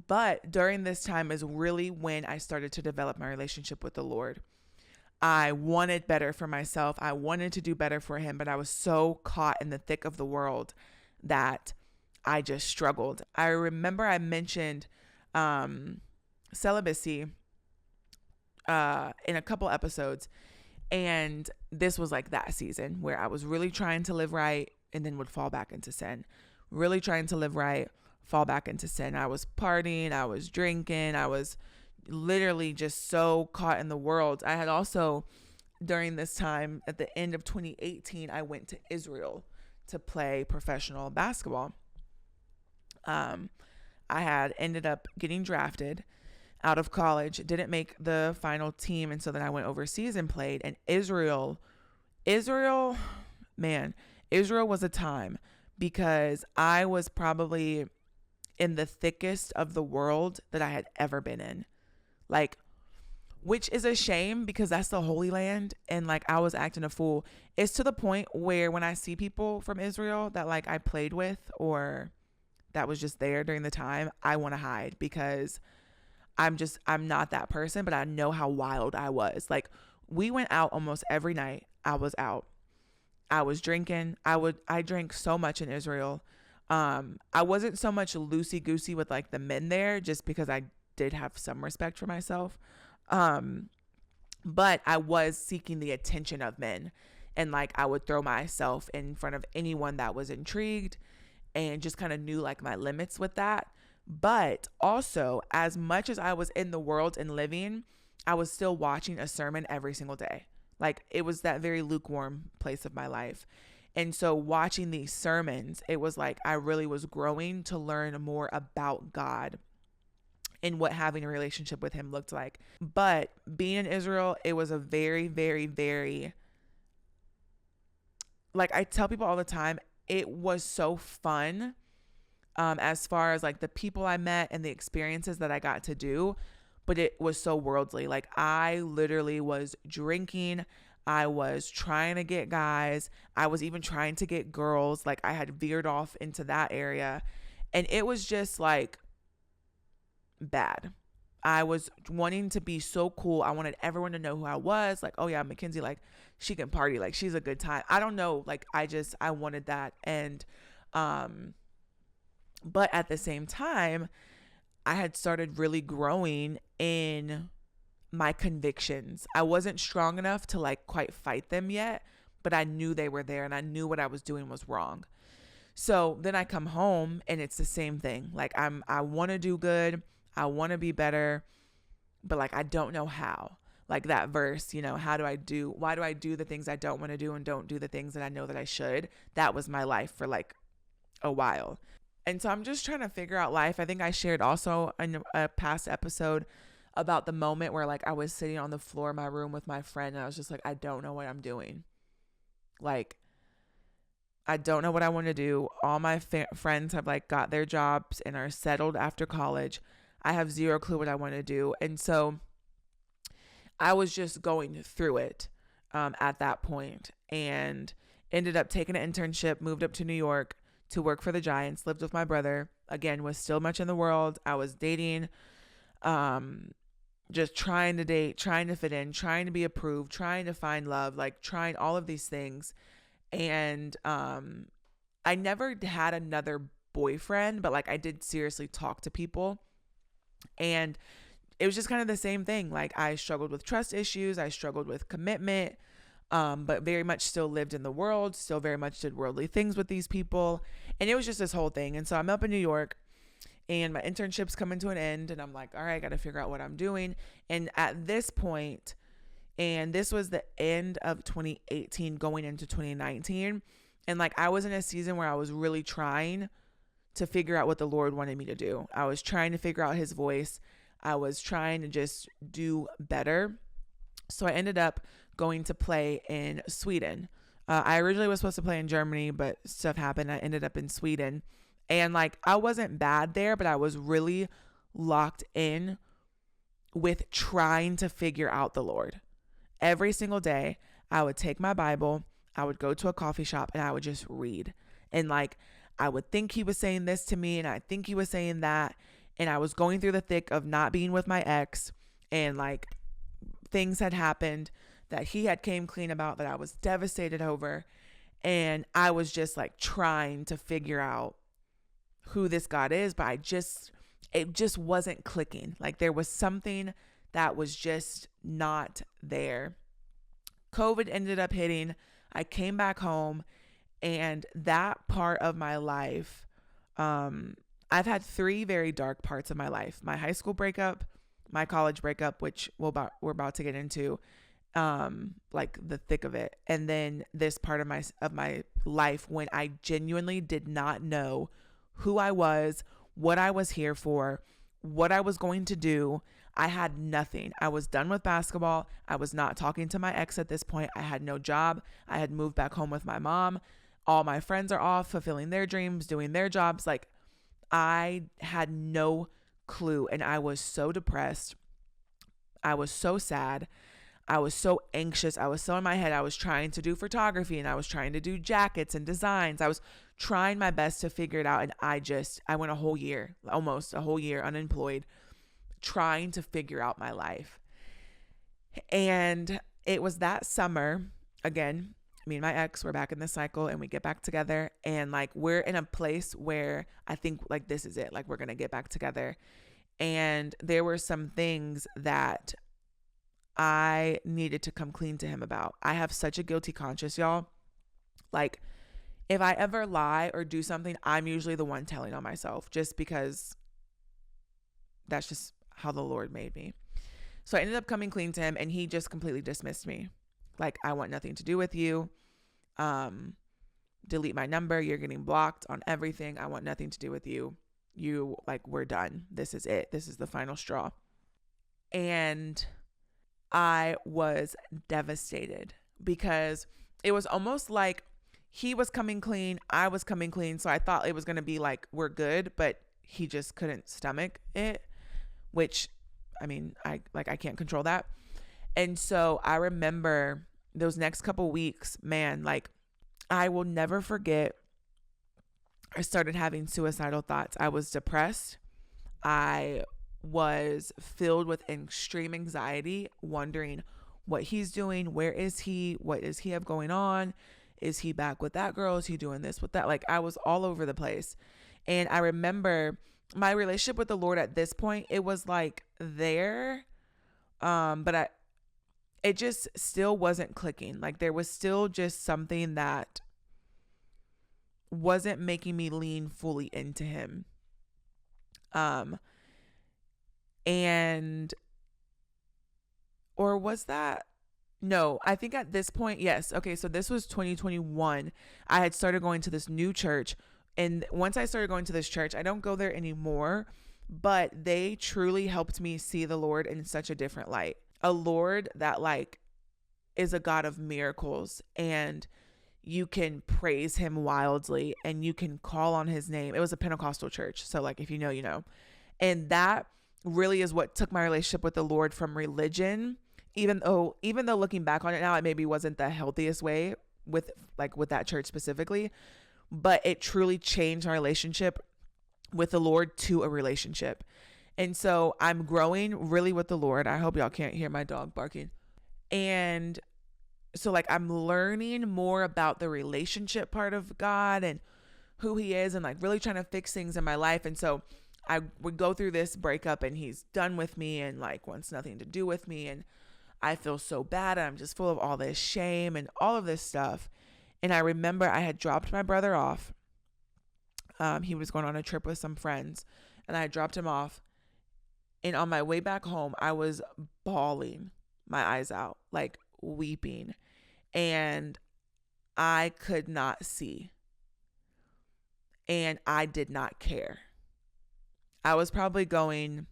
But during this time is really when I started to develop my relationship with the Lord. I wanted better for myself. I wanted to do better for him, but I was so caught in the thick of the world that I just struggled. I remember I mentioned celibacy in a couple episodes, and this was like that season where I was really trying to live right and then would fall back into sin. Really trying to live right, fall back into sin. I was partying, I was drinking, I was literally just so caught in the world. I had also, during this time, at the end of 2018, I went to Israel to play professional basketball. I had ended up getting drafted out of college, didn't make the final team, and so then I went overseas and played. And Israel was a time, because I was probably in the thickest of the world that I had ever been in. Like, which is a shame because that's the Holy Land, and like I was acting a fool. It's to the point where when I see people from Israel that like I played with or that was just there during the time, I want to hide, because I'm not that person, but I know how wild I was. Like, we went out almost every night. I was out. I was drinking. I drank so much in Israel. I wasn't so much loosey goosey with like the men there, just because I did have some respect for myself. But I was seeking the attention of men, and like I would throw myself in front of anyone that was intrigued, and just kind of knew like my limits with that. But also, as much as I was in the world and living, I was still watching a sermon every single day. Like, it was that very lukewarm place of my life. And so watching these sermons, it was like I really was growing to learn more about God and what having a relationship with him looked like. But being in Israel, it was a very, very, very, like I tell people all the time, it was so fun, as far as like the people I met and the experiences that I got to do, but it was so worldly. Like, I literally was drinking. I was trying to get guys. I was even trying to get girls. Like, I had veered off into that area, and it was just like bad. I was wanting to be so cool. I wanted everyone to know who I was. Like, oh yeah, Mackenzie, like, she can party. Like, she's a good time. I don't know. Like, I wanted that. And, but at the same time, I had started really growing in my convictions. I wasn't strong enough to like quite fight them yet, but I knew they were there, and I knew what I was doing was wrong. So then I come home and it's the same thing. Like, I want to do good. I want to be better, but like, I don't know how. Like that verse, why do I do the things I don't want to do and don't do the things that I know that I should? That was my life for like a while. And so I'm just trying to figure out life. I think I shared also in a past episode about the moment where like I was sitting on the floor of my room with my friend, and I was just like, I don't know what I'm doing. Like, I don't know what I want to do. All my friends have like got their jobs and are settled after college. I have zero clue what I want to do. And so I was just going through it at that point, and ended up taking an internship, moved up to New York to work for the Giants, lived with my brother, again, was still much in the world. I was dating, just trying to date, trying to fit in, trying to be approved, trying to find love, like trying all of these things. And I never had another boyfriend, but like I did seriously talk to people. And it was just kind of the same thing. Like, I struggled with trust issues. I struggled with commitment, but very much still lived in the world, still very much did worldly things with these people. And it was just this whole thing. And so I'm up in New York, and my internship's coming to an end, and I'm like, all right, I got to figure out what I'm doing. And at this point, and this was the end of 2018 going into 2019, And like, I was in a season where I was really trying to figure out what the Lord wanted me to do. I was trying to figure out his voice. I was trying to just do better. So I ended up going to play in Sweden. I originally was supposed to play in Germany, but stuff happened. I ended up in Sweden. And like, I wasn't bad there, but I was really locked in with trying to figure out the Lord. Every single day, I would take my Bible, I would go to a coffee shop, and I would just read. And like, I would think he was saying this to me, and I think he was saying that. And I was going through the thick of not being with my ex, and like, things had happened that he had came clean about that I was devastated over. And I was just like trying to figure out who this God is, but it just wasn't clicking. Like, there was something that was just not there. COVID ended up hitting. I came back home, and that part of my life, I've had 3 very dark parts of my life: my high school breakup, my college breakup, which we're about to get into, like the thick of it, and then this part of my life when I genuinely did not know who I was, what I was here for, what I was going to do. I had nothing. I was done with basketball. I was not talking to my ex at this point. I had no job. I had moved back home with my mom. All my friends are off fulfilling their dreams, doing their jobs. Like, I had no clue, and I was so depressed. I was so sad. I was so anxious. I was so in my head. I was trying to do photography, and I was trying to do jackets and designs. I was trying my best to figure it out. And I went a whole year, almost a whole year unemployed, trying to figure out my life. And it was that summer, again, me and my ex were back in the cycle, and we get back together, and like, we're in a place where I think like, this is it. Like, we're going to get back together. And there were some things that I needed to come clean to him about. I have such a guilty conscience, y'all. Like, if I ever lie or do something, I'm usually the one telling on myself, just because that's just how the Lord made me. So I ended up coming clean to him, and he just completely dismissed me. Like, I want nothing to do with you. Delete my number. You're getting blocked on everything. I want nothing to do with you. You, like, we're done. This is it. This is the final straw. And I was devastated, because it was almost like he was coming clean, I was coming clean. So I thought it was going to be like, we're good, but he just couldn't stomach it, which, I mean, I can't control that. And so I remember those next couple weeks, man, like, I will never forget. I started having suicidal thoughts. I was depressed. I was filled with extreme anxiety, wondering what he's doing. Where is he? What does he have going on? Is he back with that girl? Is he doing this with that? Like, I was all over the place. And I remember my relationship with the Lord at this point, it was like there, but it just still wasn't clicking. Like, there was still just something that wasn't making me lean fully into him. And, or was that? No, I think at this point, yes. Okay, so this was 2021. I had started going to this new church. And once I started going to this church, I don't go there anymore, but they truly helped me see the Lord in such a different light. A Lord that, like, is a God of miracles, and you can praise him wildly, and you can call on his name. It was a Pentecostal church. So like, if you know, you know. And that really is what took my relationship with the Lord from religion, even though looking back on it now, it maybe wasn't the healthiest way with that church specifically, but it truly changed my relationship with the Lord to a relationship. And so I'm growing really with the Lord. I hope y'all can't hear my dog barking. And so like, I'm learning more about the relationship part of God and who he is, and like really trying to fix things in my life. And so I would go through this breakup, and he's done with me and like wants nothing to do with me. And I feel so bad. And I'm just full of all this shame and all of this stuff. And I remember I had dropped my brother off. He was going on a trip with some friends, and I dropped him off. And on my way back home, I was bawling my eyes out, like weeping. And I could not see, and I did not care. I was probably going,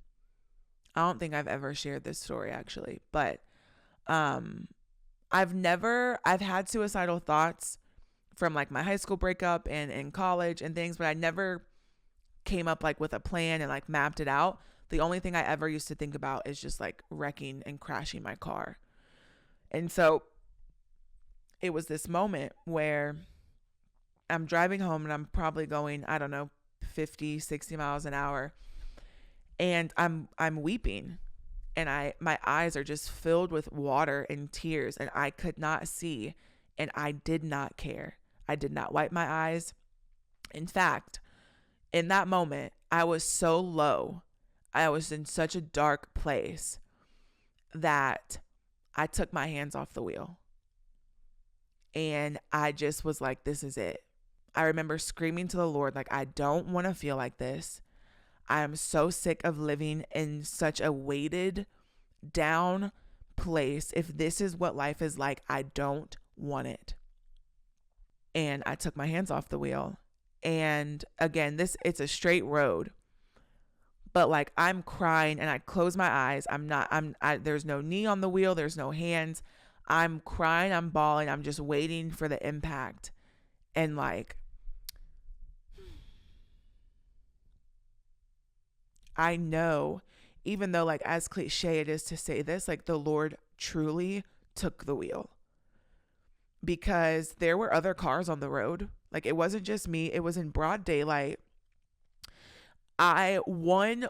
I don't think I've ever shared this story actually, but um I've had suicidal thoughts from like my high school breakup and in college and things, but I never came up like with a plan and like mapped it out. The only thing I ever used to think about is just like wrecking and crashing my car. And so it was this moment where I'm driving home and I'm probably going, I don't know, 50, 60 miles an hour, and I'm weeping, and my eyes are just filled with water and tears, and I could not see, and I did not care. I did not wipe my eyes. In fact, in that moment, I was so low. I was in such a dark place that I took my hands off the wheel. And I just was like, this is it. I remember screaming to the Lord, like, I don't want to feel like this. I am so sick of living in such a weighted down place. If this is what life is like, I don't want it. And I took my hands off the wheel. And again, it's a straight road. But like I'm crying and I close my eyes. There's no knee on the wheel. There's no hands. I'm crying. I'm bawling. I'm just waiting for the impact. And like, I know, even though like as cliche it is to say this, like the Lord truly took the wheel, because there were other cars on the road. Like it wasn't just me. It was in broad daylight. One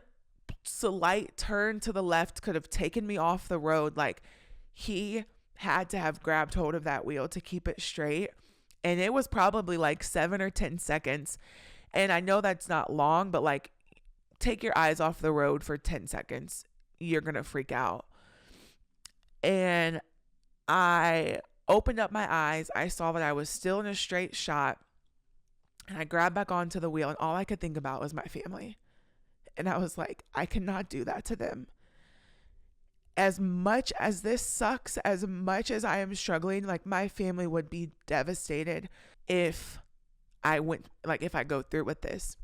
slight turn to the left could have taken me off the road. Like he had to have grabbed hold of that wheel to keep it straight. And it was probably like 7 or 10 seconds. And I know that's not long, but like take your eyes off the road for 10 seconds. You're going to freak out. And I opened up my eyes. I saw that I was still in a straight shot. And I grabbed back onto the wheel, and all I could think about was my family. And I was like, I cannot do that to them. As much as this sucks, as much as I am struggling, like my family would be devastated if if I go through with this.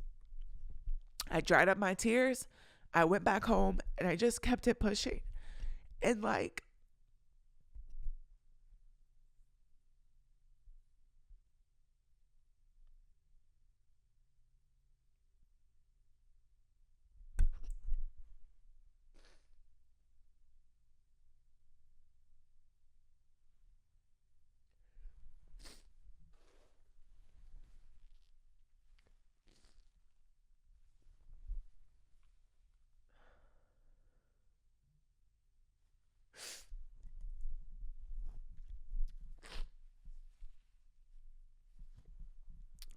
I dried up my tears. I went back home and I just kept it pushing. And like,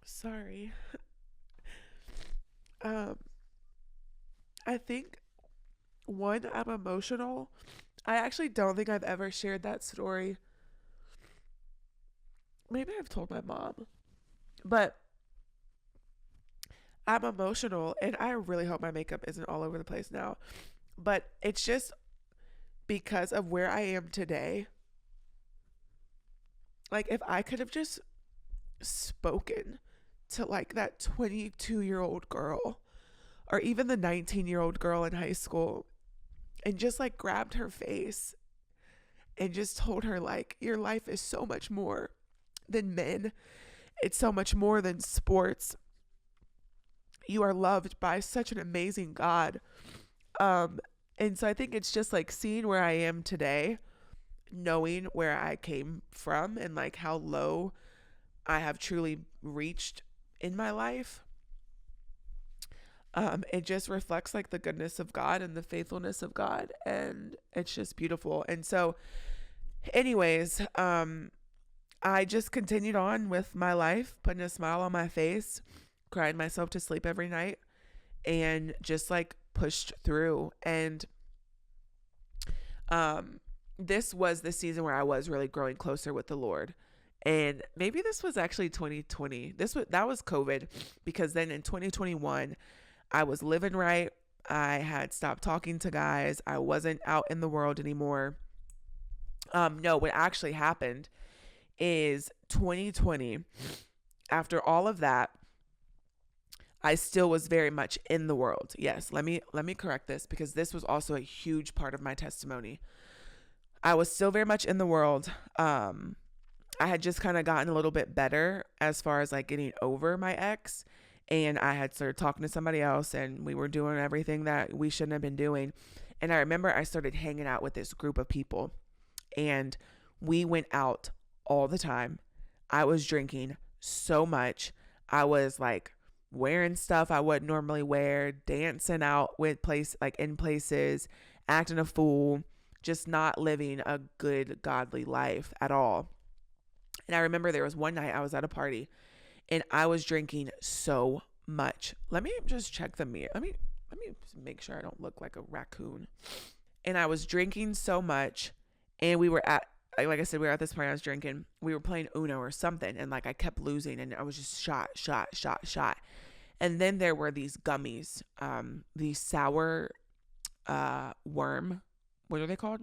sorry. Um, I think I'm emotional. I actually don't think I've ever shared that story. Maybe I've told my mom, but I'm emotional, and I really hope my makeup isn't all over the place now. But it's just because of where I am today. Like if I could have just spoken to like that 22-year-old girl, or even the 19-year-old girl in high school, and just like grabbed her face and just told her like, your life is so much more than men. It's so much more than sports. You are loved by such an amazing God. And so I think it's just like seeing where I am today, knowing where I came from and like how low I have truly reached in my life. It just reflects like the goodness of God and the faithfulness of God, and it's just beautiful. And so anyways, I just continued on with my life, putting a smile on my face, crying myself to sleep every night, and just like pushed through. And this was the season where I was really growing closer with the Lord. And maybe this was actually 2020. That was COVID, because then in 2021, I was living right. I had stopped talking to guys. I wasn't out in the world anymore. No, what actually happened is 2020. After all of that, I still was very much in the world. Yes, let me correct this, because this was also a huge part of my testimony. I was still very much in the world. I had just kind of gotten a little bit better as far as like getting over my ex, and I had started talking to somebody else, and we were doing everything that we shouldn't have been doing. And I remember I started hanging out with this group of people, and we went out all the time. I was drinking so much. I was like wearing stuff I wouldn't normally wear, dancing out with in places, acting a fool, just not living a good godly life at all. And I remember there was one night I was at a party and I was drinking so much. Let me just check the mirror. Let me make sure I don't look like a raccoon. And I was drinking so much, and we were at, like I said, we were at this party. I was drinking. We were playing Uno or something, and like I kept losing, and I was just shot. And then there were these gummies, these sour worm. What are they called?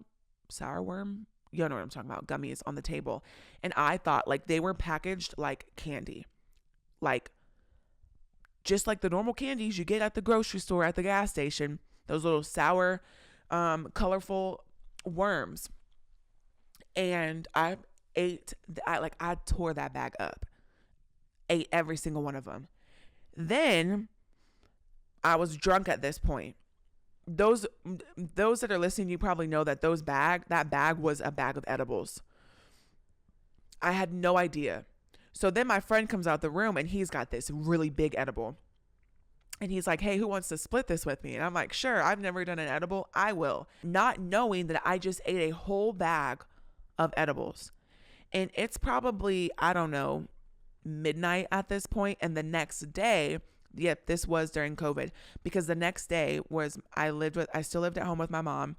Sour worm? You know what I'm talking about. Gummies on the table. And I thought like they were packaged like candy. Like just like the normal candies you get at the grocery store, at the gas station. Those little sour, colorful worms. And I tore that bag up. Ate every single one of them. Then I was drunk at this point. Those that are listening, you probably know that that bag was a bag of edibles. I had no idea. So then my friend comes out the room and he's got this really big edible. And he's like, hey, who wants to split this with me? And I'm like, sure, I've never done an edible. I will. Not knowing that I just ate a whole bag of edibles. And it's probably, I don't know, midnight at this point. And the next day, yep, this was during COVID, because the next day was I still lived at home with my mom,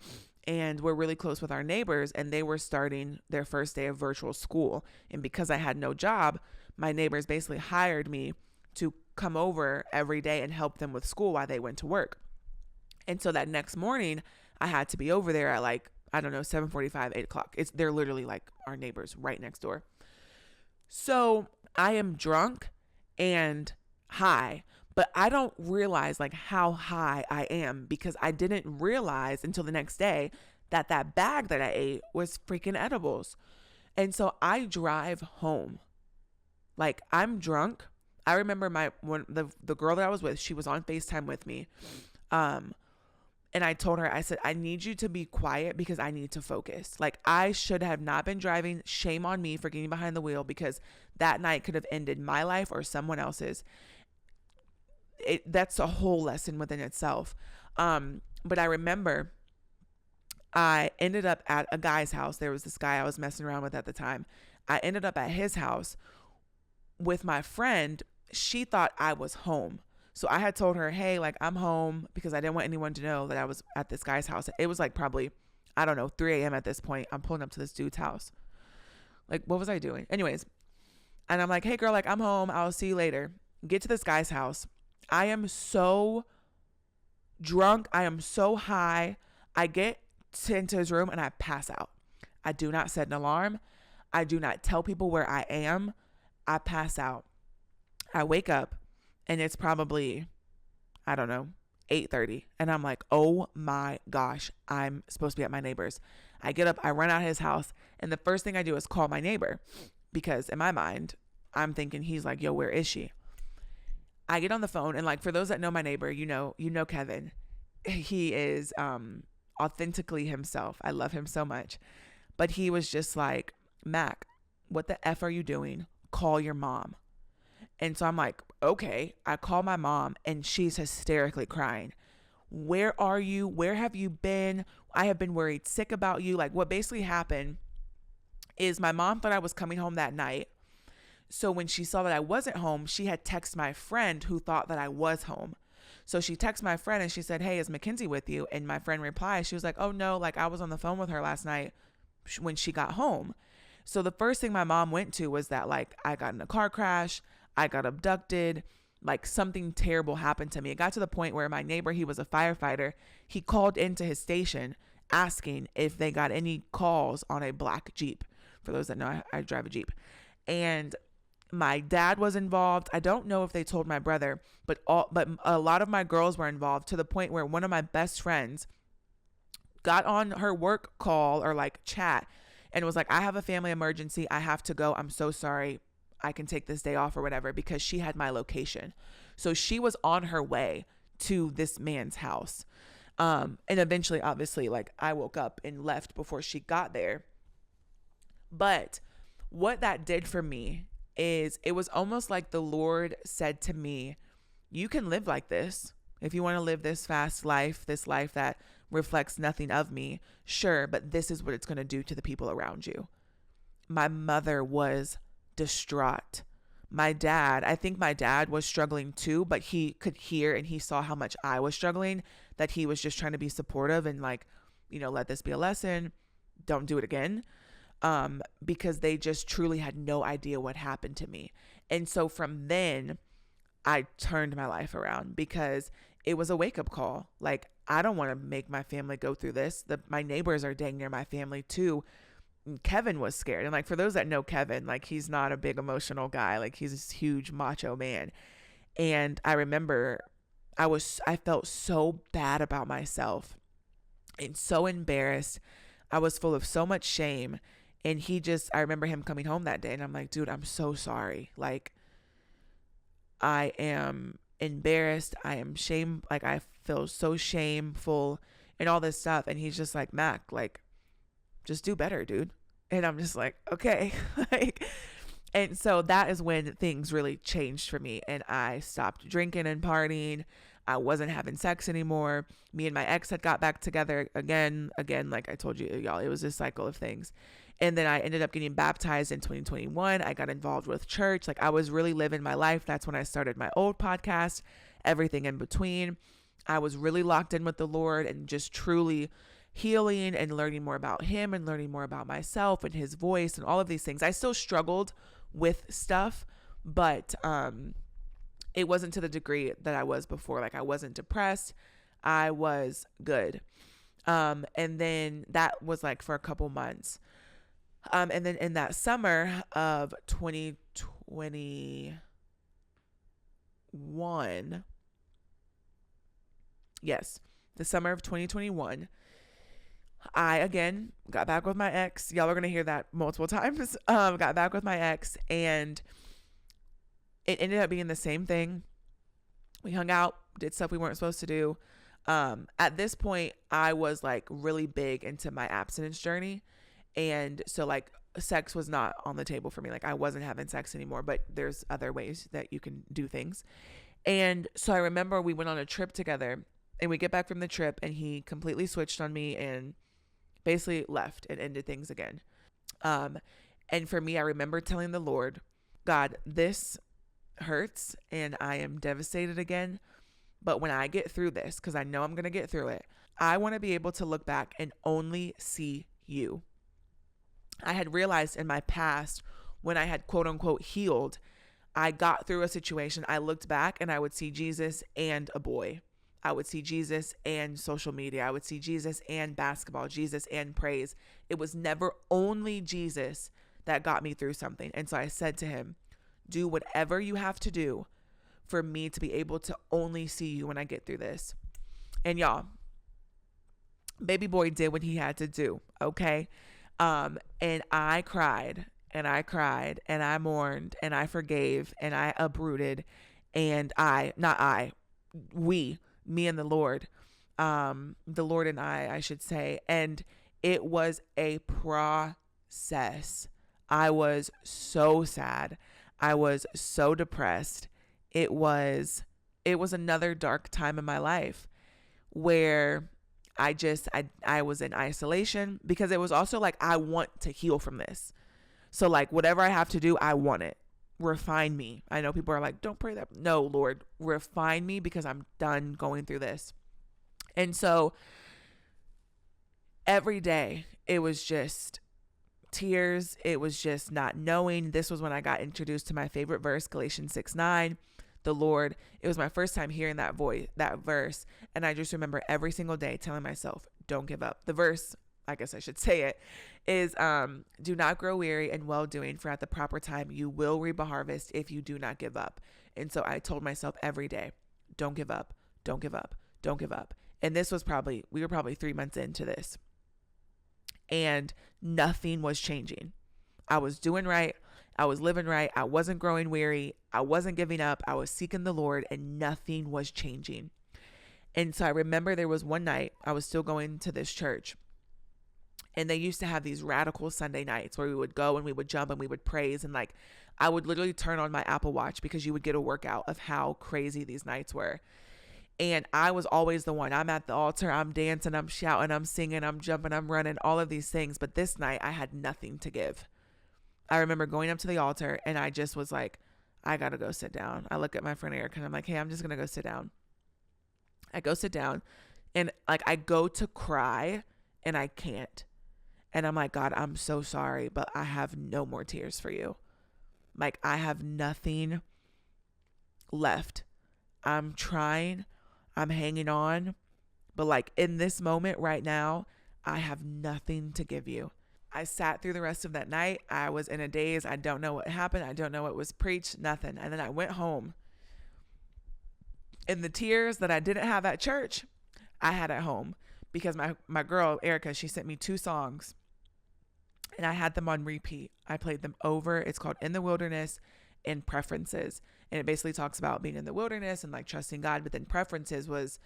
and we're really close with our neighbors, and they were starting their first day of virtual school. And because I had no job, my neighbors basically hired me to come over every day and help them with school while they went to work. And so that next morning I had to be over there at like, I don't know, 7:45, 8 o'clock. They're literally like our neighbors right next door. So I am drunk and high, but I don't realize like how high I am, because I didn't realize until the next day that that bag that I ate was freaking edibles. And so I drive home. Like I'm drunk. I remember the girl that I was with, she was on FaceTime with me. And I told her, I said, I need you to be quiet because I need to focus. Like I should have not been driving. Shame on me for getting behind the wheel, because that night could have ended my life or someone else's. That's a whole lesson within itself. But I remember I ended up at a guy's house. There was this guy I was messing around with at the time. I ended up at his house with my friend. She thought I was home. So I had told her, hey, like I'm home, because I didn't want anyone to know that I was at this guy's house. It was like probably, I don't know, 3 a.m. at this point. I'm pulling up to this dude's house. Like, what was I doing? Anyways. And I'm like, hey girl, like I'm home. I'll see you later. Get to this guy's house. I am so drunk. I am so high. I get into his room and I pass out. I do not set an alarm. I do not tell people where I am. I pass out. I wake up and it's probably, I don't know, 8:30. And I'm like, oh my gosh, I'm supposed to be at my neighbor's. I get up, I run out of his house. And the first thing I do is call my neighbor, because in my mind, I'm thinking he's like, yo, where is she? I get on the phone, and like, for those that know my neighbor, you know Kevin. He is authentically himself. I love him so much. But he was just like, Mac, what the F are you doing? Call your mom. And so I'm like, okay. I call my mom and she's hysterically crying. Where are you? Where have you been? I have been worried sick about you. Like what basically happened is my mom thought I was coming home that night. So when she saw that I wasn't home, she had texted my friend who thought that I was home. So she texted my friend and she said, hey, is Mackenzie with you? And my friend replied, she was like, oh no, like I was on the phone with her last night when she got home. So the first thing my mom went to was that like I got in a car crash, I got abducted, like something terrible happened to me. It got to the point where my neighbor, he was a firefighter. He called into his station asking if they got any calls on a black Jeep For those that know, I drive a Jeep. And my dad was involved. I don't know if they told my brother, but a lot of my girls were involved, to the point where one of my best friends got on her work call or like chat and was like, I have a family emergency. I have to go. I'm so sorry. I can take this day off or whatever, because she had my location. So she was on her way to this man's house. And eventually, obviously, like, I woke up and left before she got there. But what that did for me is, it was almost like the Lord said to me, you can live like this. If you want to live this fast life, this life that reflects nothing of me, sure, but this is what it's going to do to the people around you. My mother was distraught. I think my dad was struggling too, but he could hear and he saw how much I was struggling, that he was just trying to be supportive and like, let this be a lesson. Don't do it again. Because they just truly had no idea what happened to me. And so from then, I turned my life around, because it was a wake-up call. Like, I don't want to make my family go through this. My neighbors are dang near my family too. Kevin was scared. And like, for those that know Kevin, like, he's not a big emotional guy. Like, he's this huge macho man. And I remember I felt so bad about myself and so embarrassed. I was full of so much shame. And I remember him coming home that day, and I'm like, dude, I'm so sorry. Like, I am embarrassed. I am like, I feel so shameful and all this stuff. And he's just like, Mac, like, just do better, dude. And I'm just like, okay. And so that is when things really changed for me. And I stopped drinking and partying. I wasn't having sex anymore. Me and my ex had got back together again, like I told you, y'all, it was a cycle of things. And then I ended up getting baptized in 2021. I got involved with church. Like, I was really living my life. That's when I started my old podcast, everything in between. I was really locked in with the Lord and just truly healing and learning more about him and learning more about myself and his voice and all of these things. I still struggled with stuff, but it wasn't to the degree that I was before. Like, I wasn't depressed. I was good. And then that was like for a couple months. And then in that summer of 2021, yes, the summer of 2021, I again got back with my ex. Y'all are going to hear that multiple times. Got back with my ex, and it ended up being the same thing. We hung out, did stuff we weren't supposed to do. At this point, I was like really big into my abstinence journey. And so like, sex was not on the table for me. Like, I wasn't having sex anymore, but there's other ways that you can do things. And so I remember we went on a trip together, and we get back from the trip, and he completely switched on me and basically left and ended things again. And for me, I remember telling the Lord, God, this hurts and I am devastated again. But when I get through this, because I know I'm going to get through it, I want to be able to look back and only see you. I had realized in my past, when I had quote unquote healed, I got through a situation, I looked back and I would see Jesus and a boy. I would see Jesus and social media. I would see Jesus and basketball, Jesus and praise. It was never only Jesus that got me through something. And so I said to him, do whatever you have to do for me to be able to only see you when I get through this. And y'all, baby boy did what he had to do. Okay. And I cried and I cried and I mourned and I forgave and I uprooted and me and the Lord and I should say. And it was a process. I was so sad. I was so depressed. It was another dark time in my life where I was in isolation, because it was also like, I want to heal from this. So like, whatever I have to do, I want it. Refine me. I know people are like, don't pray that. No, Lord, refine me, because I'm done going through this. And so every day it was just tears. It was just not knowing. This was when I got introduced to my favorite verse, Galatians 6:9. The Lord, it was my first time hearing that verse. And I just remember every single day telling myself, don't give up. The verse I guess I should say it, is do not grow weary in well doing, for at the proper time you will reap a harvest if you do not give up. And so I told myself every day, don't give up, don't give up, don't give up. And this was we were probably 3 months into this, and nothing was changing. I was doing right. I was living right. I wasn't growing weary. I wasn't giving up. I was seeking the Lord, and nothing was changing. And so I remember there was one night I was still going to this church, and they used to have these radical Sunday nights where we would go and we would jump and we would praise. And like, I would literally turn on my Apple Watch because you would get a workout of how crazy these nights were. And I was always the one. I'm at the altar, I'm dancing, I'm shouting, I'm singing, I'm jumping, I'm running, all of these things. But this night I had nothing to give. I remember going up to the altar and I just was like, I got to go sit down. I look at my friend Erica and I'm like, hey, I'm just going to go sit down. I go sit down and like I go to cry and I can't. And I'm like, God, I'm so sorry, but I have no more tears for you. Like, I have nothing left. I'm trying, I'm hanging on, but like in this moment right now, I have nothing to give you. I sat through the rest of that night. I was in a daze. I don't know what happened. I don't know what was preached, nothing. And then I went home. And the tears that I didn't have at church, I had at home because my girl, Erica, she sent me 2 songs and I had them on repeat. I played them over. It's called In the Wilderness and Preferences. And it basically talks about being in the wilderness and like trusting God. But then Preferences was,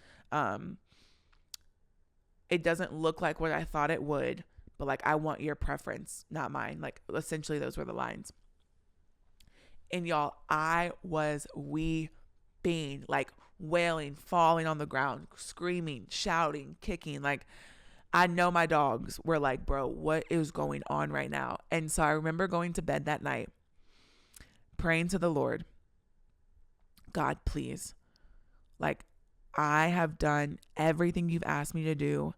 it doesn't look like what I thought it would, but like, I want your preference, not mine. Like, essentially those were the lines. And y'all, I was weeping, like wailing, falling on the ground, screaming, shouting, kicking. Like, I know my dogs were like, bro, what is going on right now? And so I remember going to bed that night, praying to the Lord, God, please, like, I have done everything you've asked me to do.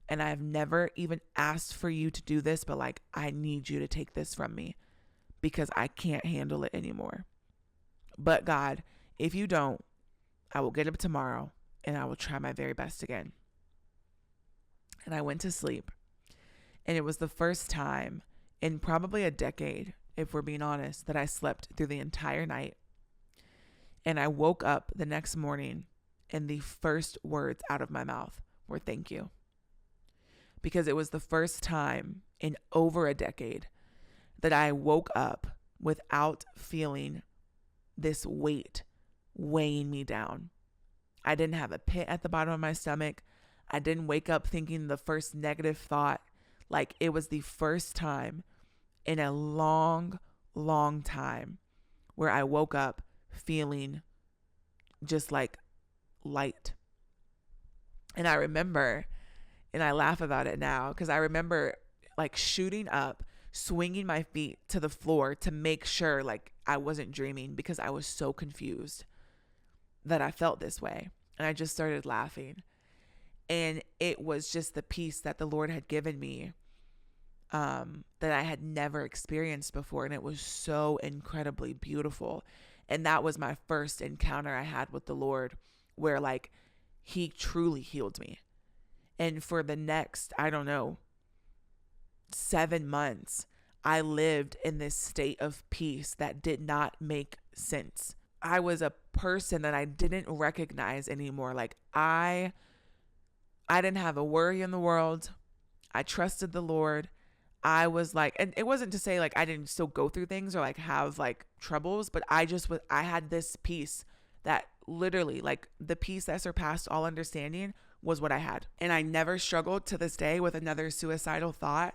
And I've never even asked for you to do this, but like, I need you to take this from me because I can't handle it anymore. But God, if you don't, I will get up tomorrow and I will try my very best again. And I went to sleep. And it was the first time in probably a decade, if we're being honest, that I slept through the entire night. And I woke up the next morning and the first words out of my mouth were thank you. Because it was the first time in over a decade that I woke up without feeling this weight weighing me down. I didn't have a pit at the bottom of my stomach. I didn't wake up thinking the first negative thought. Like, it was the first time in a long, long time where I woke up feeling just like light. And I remember, and I laugh about it now, because I remember like shooting up, swinging my feet to the floor to make sure like I wasn't dreaming, because I was so confused that I felt this way. And I just started laughing. And it was just the peace that the Lord had given me that I had never experienced before. And it was so incredibly beautiful. And that was my first encounter I had with the Lord, where like he truly healed me. And for the next, I don't know, 7 months, I lived in this state of peace that did not make sense. I was a person that I didn't recognize anymore. Like, I didn't have a worry in the world. I trusted the Lord. I was like, and it wasn't to say like I didn't still go through things or like have like troubles, but I had this peace that literally, like, the peace that surpassed all understanding was what I had. And I never struggled to this day with another suicidal thought.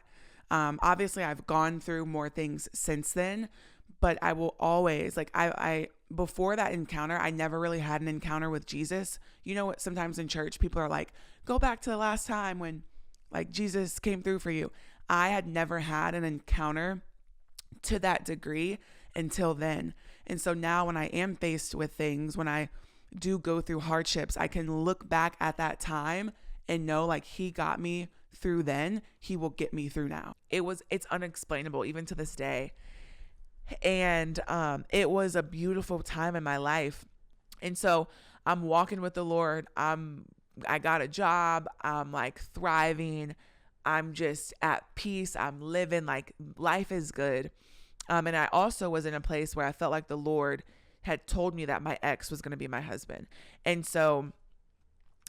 Obviously I've gone through more things since then, but I will always, like, I before that encounter, I never really had an encounter with Jesus. You know what? Sometimes in church, people are like, go back to the last time when like Jesus came through for you. I had never had an encounter to that degree until then. And so now when I am faced with things, when I do go through hardships, I can look back at that time and know like he got me through then, he will get me through now. It's unexplainable even to this day. And it was a beautiful time in my life. And so I'm walking with the Lord. I got a job. I'm like thriving. I'm just at peace. I'm living, like life is good. And I also was in a place where I felt like the Lord had told me that my ex was going to be my husband. And so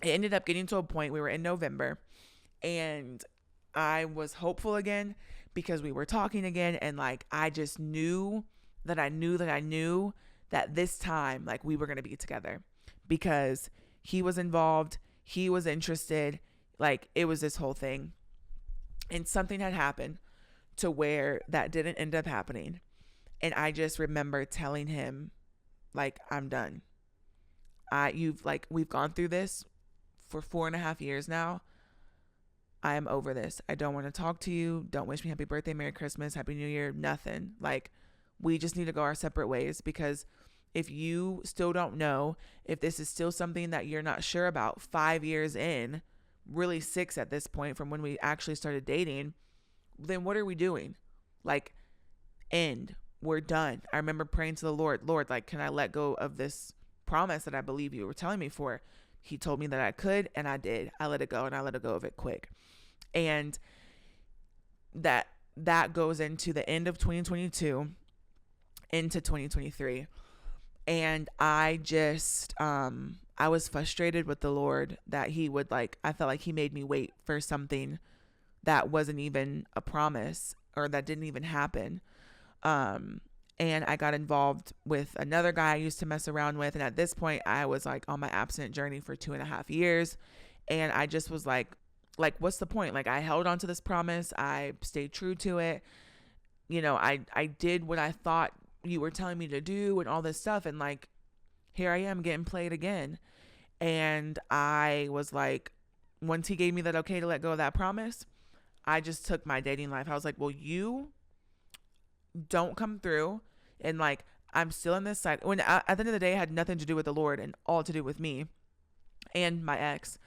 it ended up getting to a point, we were in November, and I was hopeful again because we were talking again. And like, I just knew that I knew that I knew that this time, like, we were going to be together because he was involved. He was interested. Like, it was this whole thing. And something had happened to where that didn't end up happening. And I just remember telling him, like, I'm done. We've gone through this for 4.5 years now. I am over this. I don't want to talk to you. Don't wish me happy birthday, Merry Christmas, Happy New Year, nothing. Like, we just need to go our separate ways, because if you still don't know, if this is still something that you're not sure about 5 years in, really 6 at this point from when we actually started dating, then what are we doing? Like, end. We're done. I remember praying to the Lord, like, can I let go of this promise that I believe you were telling me for? He told me that I could, and I did. I let it go, and I let it go of it quick. And that goes into the end of 2022 into 2023. And I just, I was frustrated with the Lord that he would, like, I felt like he made me wait for something that wasn't even a promise, or that didn't even happen. And I got involved with another guy I used to mess around with. And at this point, I was like on my abstinent journey for 2.5 years. And I just was like, what's the point? Like, I held on to this promise. I stayed true to it. You know, I did what I thought you were telling me to do and all this stuff. And like, here I am getting played again. And I was like, once he gave me that okay to let go of that promise, I just took my dating life. I was like, well, you don't come through. And like, I'm still in this side. When at the end of the day, it had nothing to do with the Lord and all to do with me and my ex.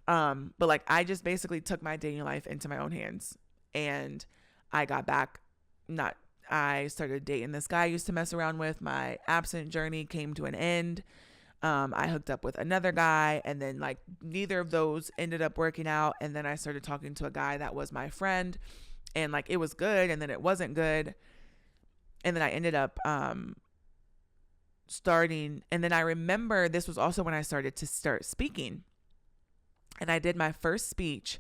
But like, I just basically took my dating life into my own hands, and I got back. I started dating this guy I used to mess around with. My abstinent journey came to an end. I hooked up with another guy, and then like neither of those ended up working out. And then I started talking to a guy that was my friend, and like, it was good, and then it wasn't good. And then I ended up starting. And then I remember this was also when I started to start speaking. And I did my first speech.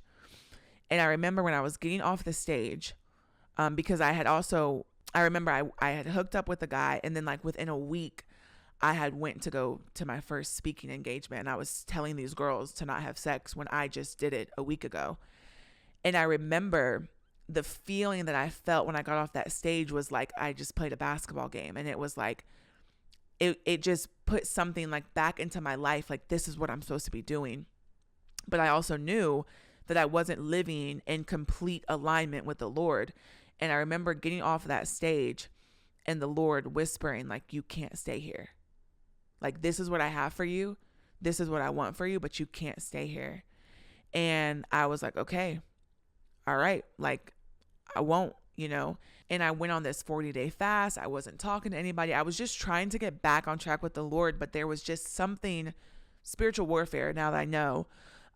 And I remember when I was getting off the stage, because I remember I had hooked up with a guy. And then like within a week, I had went to go to my first speaking engagement. And I was telling these girls to not have sex when I just did it a week ago. And I remember the feeling that I felt when I got off that stage was like I just played a basketball game, and it was like it just put something like back into my life, like this is what I'm supposed to be doing. But I also knew that I wasn't living in complete alignment with the Lord. And I remember getting off that stage and the Lord whispering, like, you can't stay here. Like, this is what I have for you. This is what I want for you, but you can't stay here. And I was like, okay, all right, like, I won't, you know. And I went on this 40-day fast. I wasn't talking to anybody. I was just trying to get back on track with the Lord, but there was just something, spiritual warfare, now that I know,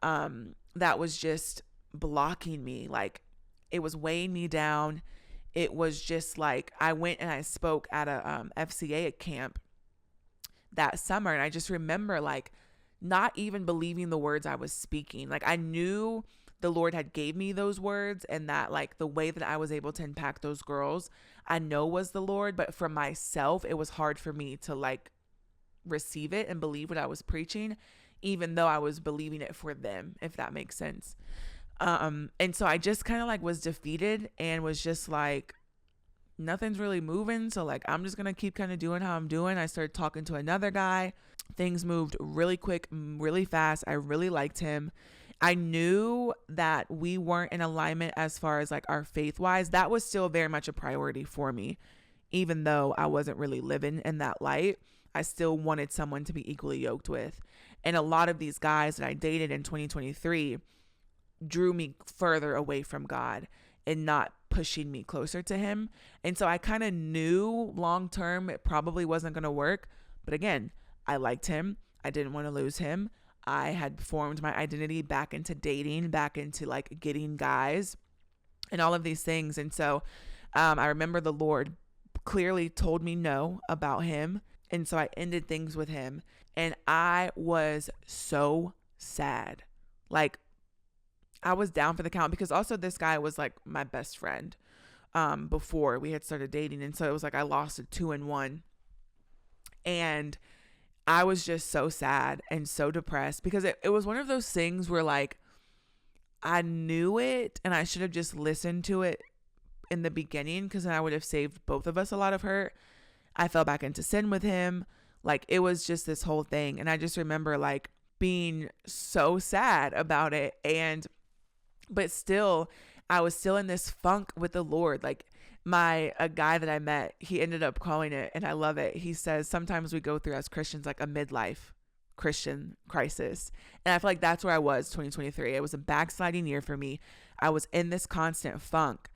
that was just blocking me. Like, it was weighing me down. It was just like, I went and I spoke at a FCA camp that summer. And I just remember like not even believing the words I was speaking. Like, I knew the Lord had gave me those words, and that like the way that I was able to impact those girls, I know was the Lord. But for myself, it was hard for me to like receive it and believe what I was preaching, even though I was believing it for them, if that makes sense. And so I just kind of like was defeated and was just like, nothing's really moving. So like, I'm just going to keep kind of doing how I'm doing. I started talking to another guy. Things moved really quick, really fast. I really liked him. I knew that we weren't in alignment as far as like our faith wise. That was still very much a priority for me. Even though I wasn't really living in that light, I still wanted someone to be equally yoked with. And a lot of these guys that I dated in 2023 drew me further away from God and not pushing me closer to him. And so I kind of knew long term it probably wasn't going to work. But again, I liked him. I didn't want to lose him. I had formed my identity back into dating, back into like getting guys. and all of these things. And so I remember the Lord clearly told me no about him. And so I ended things with him. And I was so sad. Like, I was down for the count, because also this guy was like my best friend before we had started dating. And so it was like I lost a 2-in-1. And I was just so sad and so depressed, because it was one of those things where like I knew it and I should have just listened to it in the beginning, because then I would have saved both of us a lot of hurt. I fell back into sin with him. Like, it was just this whole thing. And I just remember like being so sad about it. But still, I was still in this funk with the Lord. Like, a guy that I met, he ended up calling it, and I love it. He says, sometimes we go through as Christians like a midlife Christian crisis. And I feel like that's where I was 2023. It was a backsliding year for me. I was in this constant funk.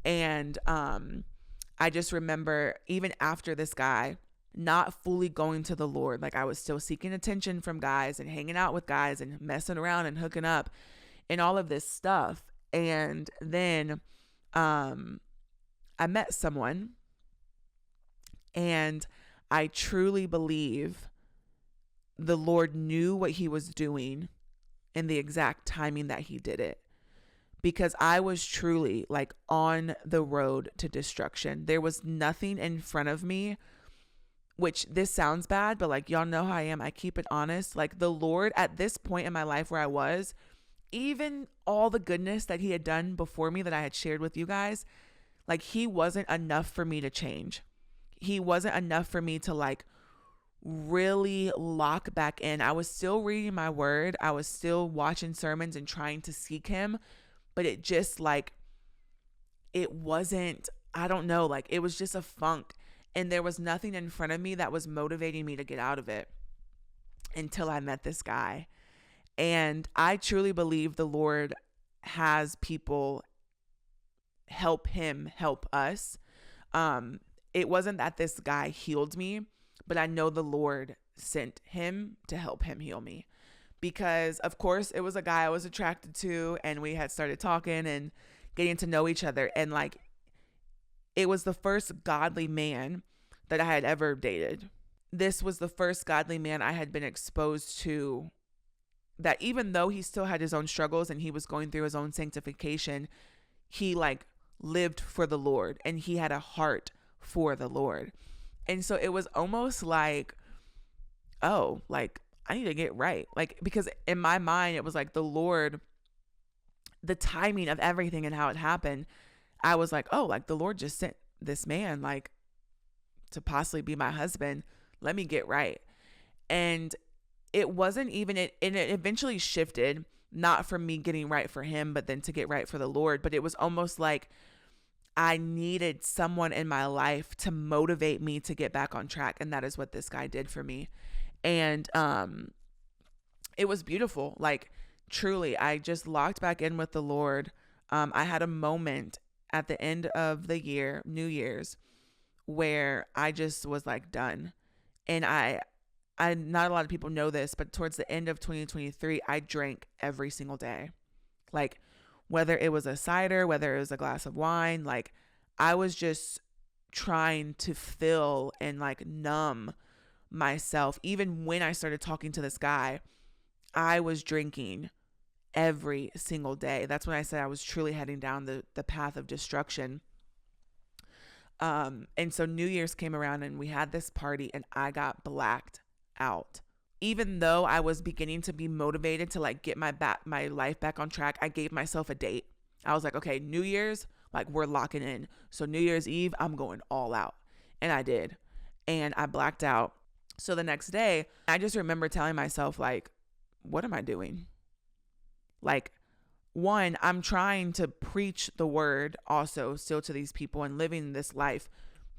And I just remember, even after this guy, not fully going to the Lord, like I was still seeking attention from guys and hanging out with guys and messing around and hooking up and all of this stuff. And then I met someone, and I truly believe the Lord knew what he was doing in the exact timing that he did it, because I was truly like on the road to destruction. There was nothing in front of me, which this sounds bad, but like, y'all know how I am. I keep it honest. Like, the Lord at this point in my life where I was, even all the goodness that he had done before me that I had shared with you guys, like, he wasn't enough for me to change. He wasn't enough for me to like really lock back in. I was still reading my word. I was still watching sermons and trying to seek him, but it just like, it wasn't, I don't know, like it was just a funk, and there was nothing in front of me that was motivating me to get out of it until I met this guy. And I truly believe the Lord has people help him help us. It wasn't that this guy healed me, but I know the Lord sent him to help him heal me, because of course it was a guy I was attracted to, and we had started talking and getting to know each other. And like, it was the first godly man that I had ever dated. This was the first godly man I had been exposed to, that even though he still had his own struggles and he was going through his own sanctification, he like lived for the Lord, and he had a heart for the Lord. And so it was almost like, oh, like I need to get right. Like, because in my mind, it was like the Lord, the timing of everything and how it happened, I was like, oh, like the Lord just sent this man like to possibly be my husband. Let me get right. And it wasn't even it, and it eventually shifted, not from me getting right for him, but then to get right for the Lord. But it was almost like I needed someone in my life to motivate me to get back on track. And that is what this guy did for me. And it was beautiful. Like, truly, I just locked back in with the Lord. I had a moment at the end of the year, New Year's, where I just was like done. And I not a lot of people know this, but towards the end of 2023, I drank every single day. Like, whether it was a cider, whether it was a glass of wine, like I was just trying to fill and like numb myself. Even when I started talking to this guy, I was drinking every single day. That's when I said I was truly heading down the path of destruction. And so New Year's came around and we had this party, and I got blacked out. Even though I was beginning to be motivated to like get my life back on track, I gave myself a date. I was like, okay, New Year's, like we're locking in. So New Year's Eve, I'm going all out. And I did. And I blacked out. So the next day, I just remember telling myself, like, what am I doing? Like, one, I'm trying to preach the word also still to these people and living this life,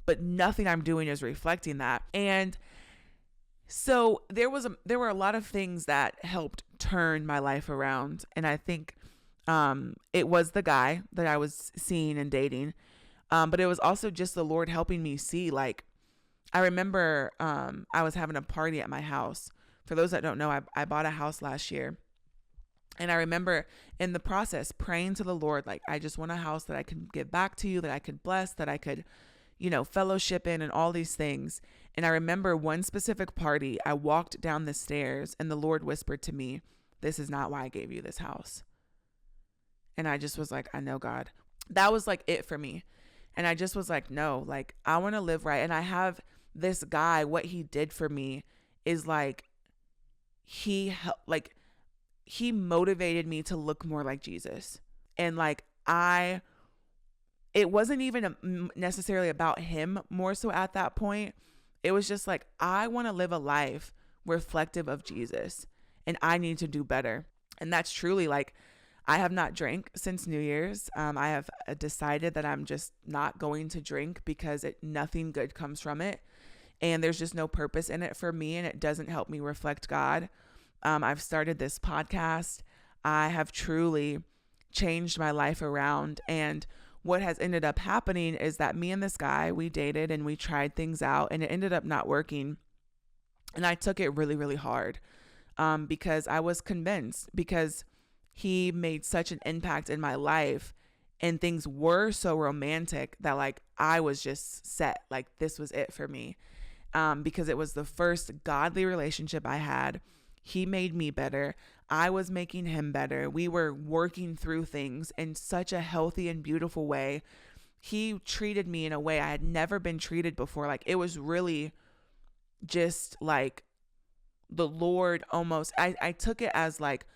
but nothing I'm doing is reflecting that. And so there were a lot of things that helped turn my life around. And I think it was the guy that I was seeing and dating. But it was also just the Lord helping me see, like, I remember I was having a party at my house. For those that don't know, I bought a house last year. And I remember in the process praying to the Lord, like, I just want a house that I could give back to you, that I could bless, that I could, fellowship in, and all these things. And I remember one specific party, I walked down the stairs and the Lord whispered to me, "This is not why I gave you this house." And I just was like, I know, God. That was like it for me. And I just was like, no, like, I want to live right. And I have this guy, what he did for me is like, he motivated me to look more like Jesus. And like, it wasn't even necessarily about him more so at that point. It was just like, I want to live a life reflective of Jesus and I need to do better. And that's truly like, I have not drank since New Year's. I have decided that I'm just not going to drink because nothing good comes from it. And there's just no purpose in it for me. And it doesn't help me reflect God. I've started this podcast. I have truly changed my life around. And what has ended up happening is that me and this guy, we dated and we tried things out and it ended up not working. And I took it really, really hard because I was convinced, because he made such an impact in my life and things were so romantic that like I was just set, like this was it for me, because it was the first godly relationship I had. He made me better. I was making him better. We were working through things in such a healthy and beautiful way. He treated me in a way I had never been treated before. Like it was really just like the Lord almost, I took it as like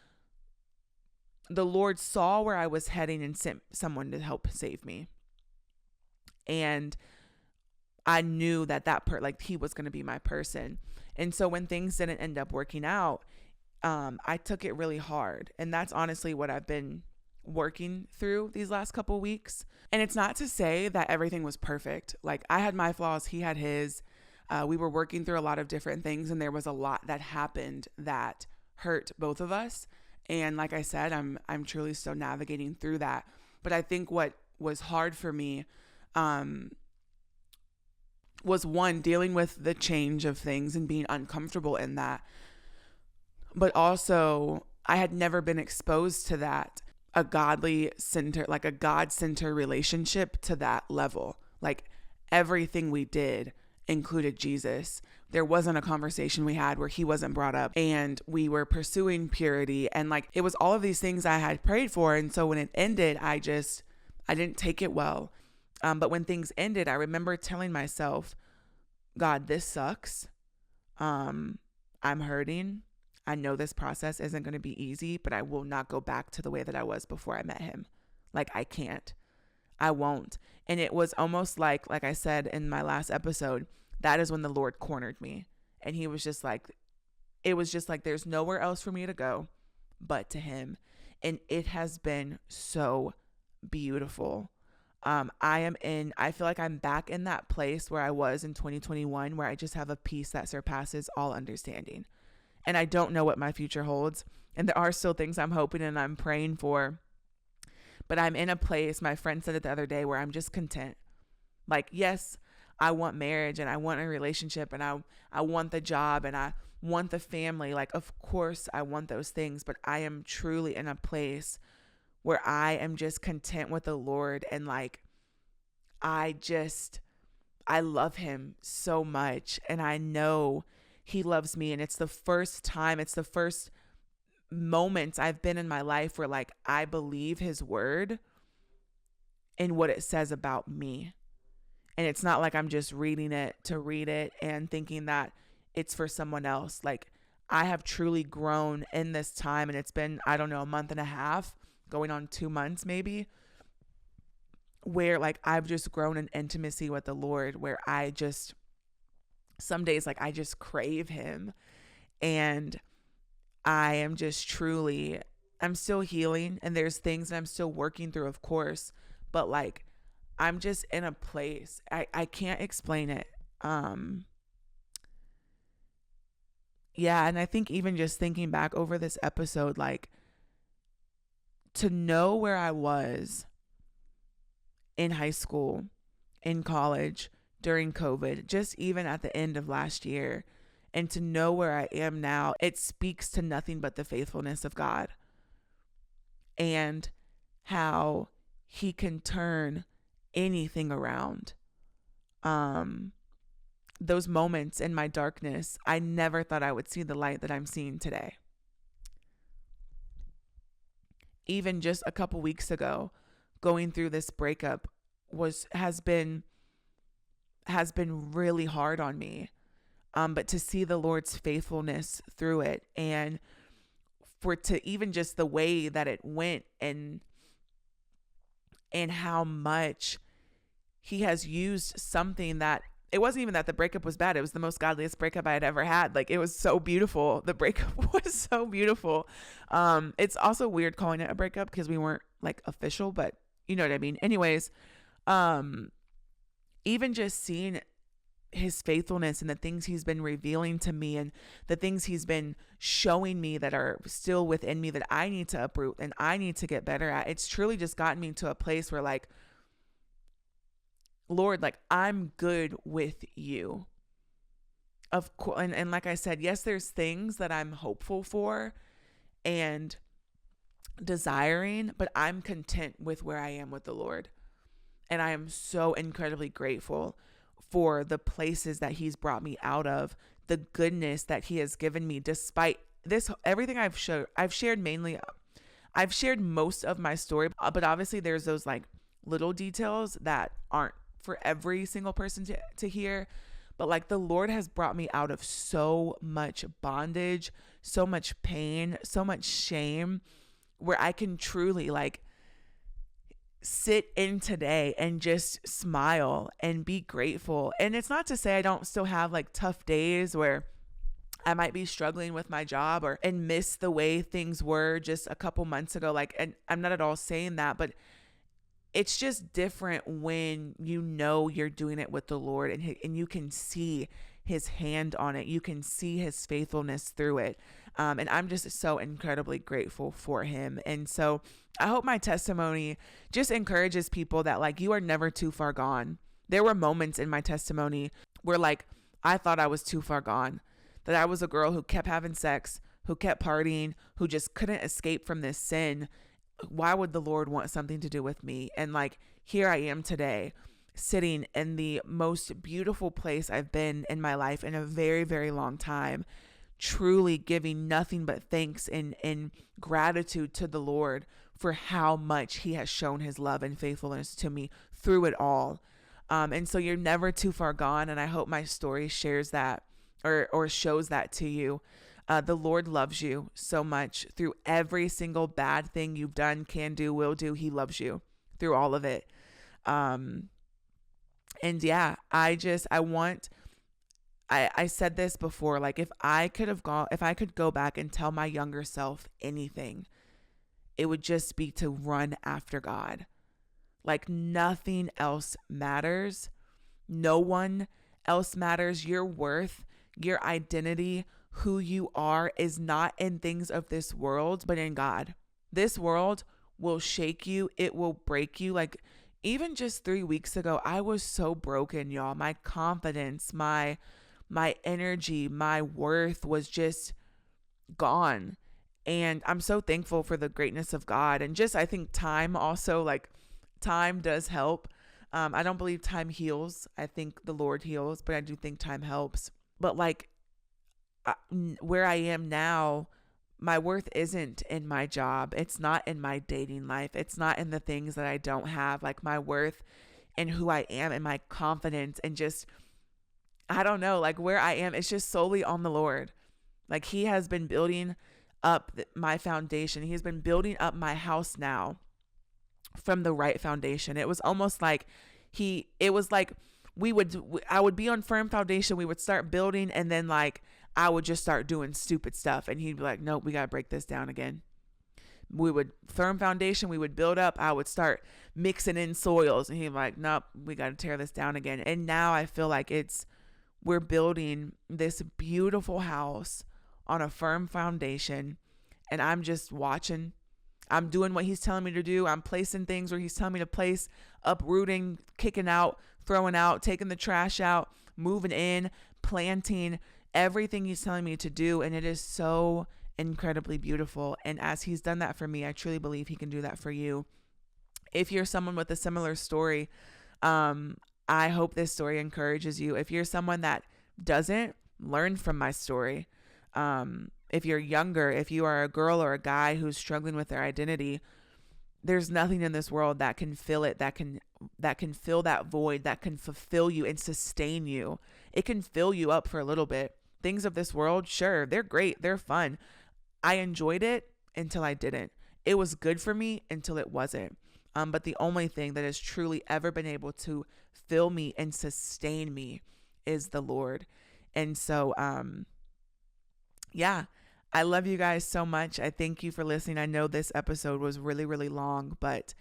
the Lord saw where I was heading and sent someone to help save me. And I knew that like he was going to be my person. And so when things didn't end up working out, I took it really hard. And that's honestly what I've been working through these last couple weeks. And it's not to say that everything was perfect. Like I had my flaws, he had his. We were working through a lot of different things, and there was a lot that happened that hurt both of us. And like I said, I'm truly still navigating through that. But I think what was hard for me was one, dealing with the change of things and being uncomfortable in that. But also, I had never been exposed to that, a godly center, like a God-centered relationship to that level. Like everything we did included Jesus. There wasn't a conversation we had where he wasn't brought up, and we were pursuing purity, and like it was all of these things I had prayed for. And so when it ended, I didn't take it well. But when things ended, I remember telling myself, God, this sucks. I'm hurting. I know this process isn't going to be easy, but I will not go back to the way that I was before I met him. Like I can't. I won't. And it was almost like I said in my last episode, that is when the Lord cornered me. And he was just like, it was just like, there's nowhere else for me to go but to him. And it has been so beautiful. I feel like I'm back in that place where I was in 2021, where I just have a peace that surpasses all understanding. And I don't know what my future holds. And there are still things I'm hoping and I'm praying for. But I'm in a place, my friend said it the other day, where I'm just content. Like, yes, I want marriage and I want a relationship and I want the job and I want the family. Like, of course I want those things, but I am truly in a place where I am just content with the Lord. And like, I love him so much, and I know he loves me. And it's the first moments I've been in my life where like, I believe his word and what it says about me. And it's not like I'm just reading it to read it and thinking that it's for someone else. Like I have truly grown in this time, and it's been, I don't know, a month and a half, going on 2 months maybe, where like I've just grown in intimacy with the Lord, where some days like I just crave him. And I am just truly, I'm still healing, and there's things that I'm still working through, of course, but like I'm just in a place, I can't explain it. Yeah. And I think even just thinking back over this episode, like to know where I was in high school, in college, during COVID, just even at the end of last year, and to know where I am now, it speaks to nothing but the faithfulness of God. and how he can turn anything around. Those moments in my darkness, I never thought I would see the light that I'm seeing today. Even just a couple weeks ago, going through this breakup has been really hard on me. But to see the Lord's faithfulness through it, and for to even just the way that it went, and how much he has used something that, it wasn't even that the breakup was bad. It was the most godliest breakup I had ever had. Like, it was so beautiful. The breakup was so beautiful. It's also weird calling it a breakup because we weren't like official, but you know what I mean? Anyways, even just seeing his faithfulness and the things he's been revealing to me, and the things he's been showing me that are still within me that I need to uproot and I need to get better at. It's truly just gotten me to a place where, like, Lord, like, I'm good with you. Of course. And like I said, yes, there's things that I'm hopeful for and desiring, but I'm content with where I am with the Lord. And I am so incredibly grateful for the places that he's brought me out of, the goodness that he has given me, despite this, everything I've shared most of my story, but obviously there's those like little details that aren't for every single person to hear. But like, the Lord has brought me out of so much bondage, so much pain, so much shame, where I can truly like sit in today and just smile and be grateful. And it's not to say I don't still have like tough days where I might be struggling with my job and miss the way things were just a couple months ago. Like, and I'm not at all saying that, but it's just different when you know you're doing it with the Lord, and you can see his hand on it. You can see his faithfulness through it. And I'm just so incredibly grateful for him. And so I hope my testimony just encourages people that, like, you are never too far gone. There were moments in my testimony where, like, I thought I was too far gone, that I was a girl who kept having sex, who kept partying, who just couldn't escape from this sin. Why would the Lord want something to do with me? And like, here I am today, sitting in the most beautiful place I've been in my life in a very, very long time, truly giving nothing but thanks and gratitude to the Lord for how much he has shown his love and faithfulness to me through it all. And so you're never too far gone. And I hope my story shares that or shows that to you. The Lord loves you so much through every single bad thing you've done, can do, will do. He loves you through all of it. And yeah, I said this before, like, if I could go back and tell my younger self anything, it would just be to run after God. Like, nothing else matters. No one else matters. Your worth, your identity, who you are is not in things of this world, but in God. This world will shake you. It will break you. Like, even just 3 weeks ago, I was so broken, y'all. My confidence, my energy, my worth was just gone. And I'm so thankful for the greatness of God. And just, I think time also, like, time does help. I don't believe time heals. I think the Lord heals, but I do think time helps. But like, where I am now, my worth isn't in my job. It's not in my dating life. It's not in the things that I don't have. Like, my worth and who I am and my confidence and just, I don't know, like, where I am, it's just solely on the Lord. Like, he has been building up my foundation. He's been building up my house now from the right foundation. It was almost like I would be on firm foundation. We would start building, and then like I would just start doing stupid stuff, and he'd be like, nope, we got to break this down again. We would firm foundation. We would build up. I would start mixing in soils, and he'd be like, nope, we got to tear this down again. And now I feel like we're building this beautiful house on a firm foundation, and I'm just watching. I'm doing what he's telling me to do. I'm placing things where he's telling me to place, uprooting, kicking out, throwing out, taking the trash out, moving in, planting, everything he's telling me to do. And it is so incredibly beautiful. And as he's done that for me, I truly believe he can do that for you. If you're someone with a similar story, I hope this story encourages you. If you're someone that doesn't, learn from my story. If you're younger, if you are a girl or a guy who's struggling with their identity, there's nothing in this world that can fill it, that can fill that void, that can fulfill you and sustain you. It can fill you up for a little bit. Things of this world, sure, they're great, they're fun. I enjoyed it until I didn't. It was good for me until it wasn't. But the only thing that has truly ever been able to fill me and sustain me is the Lord. And so, yeah, I love you guys so much. I thank you for listening. I know this episode was really, really long, but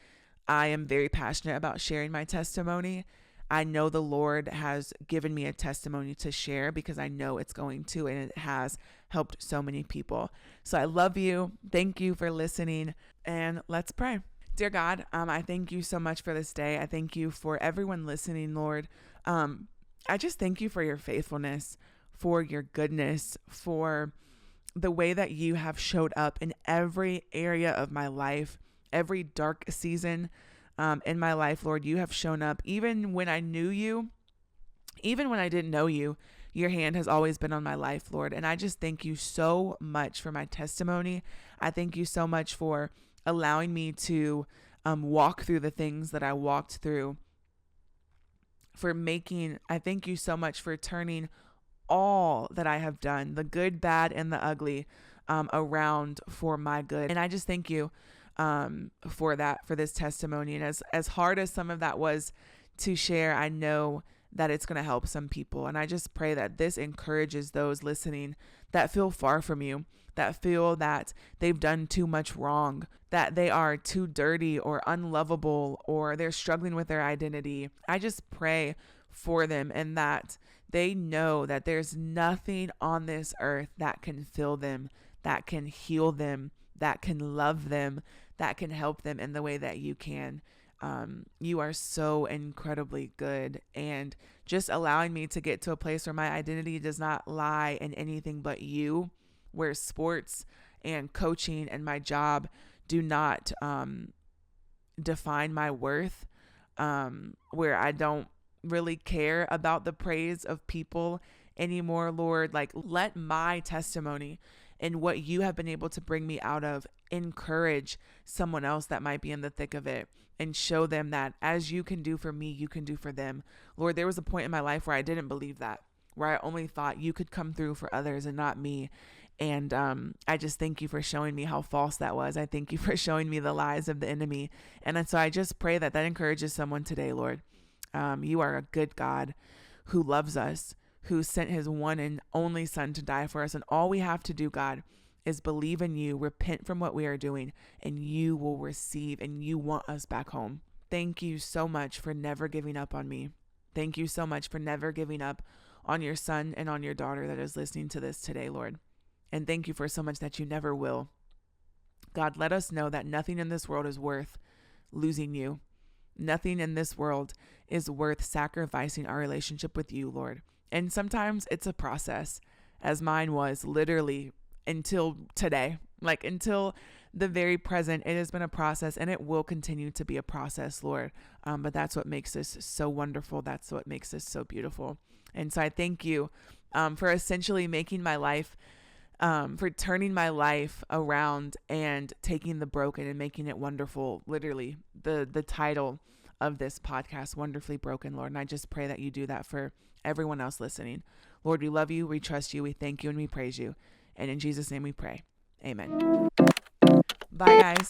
I am very passionate about sharing my testimony. I know the Lord has given me a testimony to share because I know it's going to, and it has helped so many people. So I love you. Thank you for listening, and let's pray. Dear God, I thank you so much for this day. I thank you for everyone listening, Lord. I just thank you for your faithfulness, for your goodness, for the way that you have showed up in every area of my life, every dark season in my life, Lord. You have shown up even when I knew you, even when I didn't know you. Your hand has always been on my life, Lord. And I just thank you so much for my testimony. I thank you so much for allowing me to walk through the things that I walked through, I thank you so much for turning all that I have done, the good, bad, and the ugly, around for my good. And I just thank you for this testimony. And as hard as some of that was to share, I know that it's going to help some people. And I just pray that this encourages those listening that feel far from you, that feel that they've done too much wrong, that they are too dirty or unlovable, or they're struggling with their identity. I just pray for them, and that they know that there's nothing on this earth that can fill them, that can heal them, that can love them, that can help them in the way that you can. You are so incredibly good, and just allowing me to get to a place where my identity does not lie in anything but you, where sports and coaching and my job do not define my worth, where I don't really care about the praise of people anymore, Lord. Like, let my testimony and what you have been able to bring me out of encourage someone else that might be in the thick of it, and show them that as you can do for me, you can do for them. Lord, there was a point in my life where I didn't believe that, where I only thought you could come through for others and not me. And I just thank you for showing me how false that was. I thank you for showing me the lies of the enemy. And so I just pray that encourages someone today, Lord. You are a good God who loves us, who sent his one and only son to die for us. And all we have to do, God, is believe in you, repent from what we are doing, and you will receive, and you want us back home. Thank you so much for never giving up on me. Thank you so much for never giving up on your son and on your daughter that is listening to this today, Lord. And thank you for so much that you never will. God, let us know that nothing in this world is worth losing you. Nothing in this world is worth sacrificing our relationship with you, Lord. And sometimes it's a process, as mine was literally until today, like until the very present. It has been a process, and it will continue to be a process, Lord. But that's what makes this so wonderful. That's what makes this so beautiful. And so I thank you for essentially making my life, for turning my life around and taking the broken and making it wonderful. Literally, the title of this podcast, Wonderfully Broken, Lord. And I just pray that you do that for everyone else listening. Lord, we love you, we trust you, we thank you, and we praise you. And in Jesus' name we pray. Amen. Bye, guys.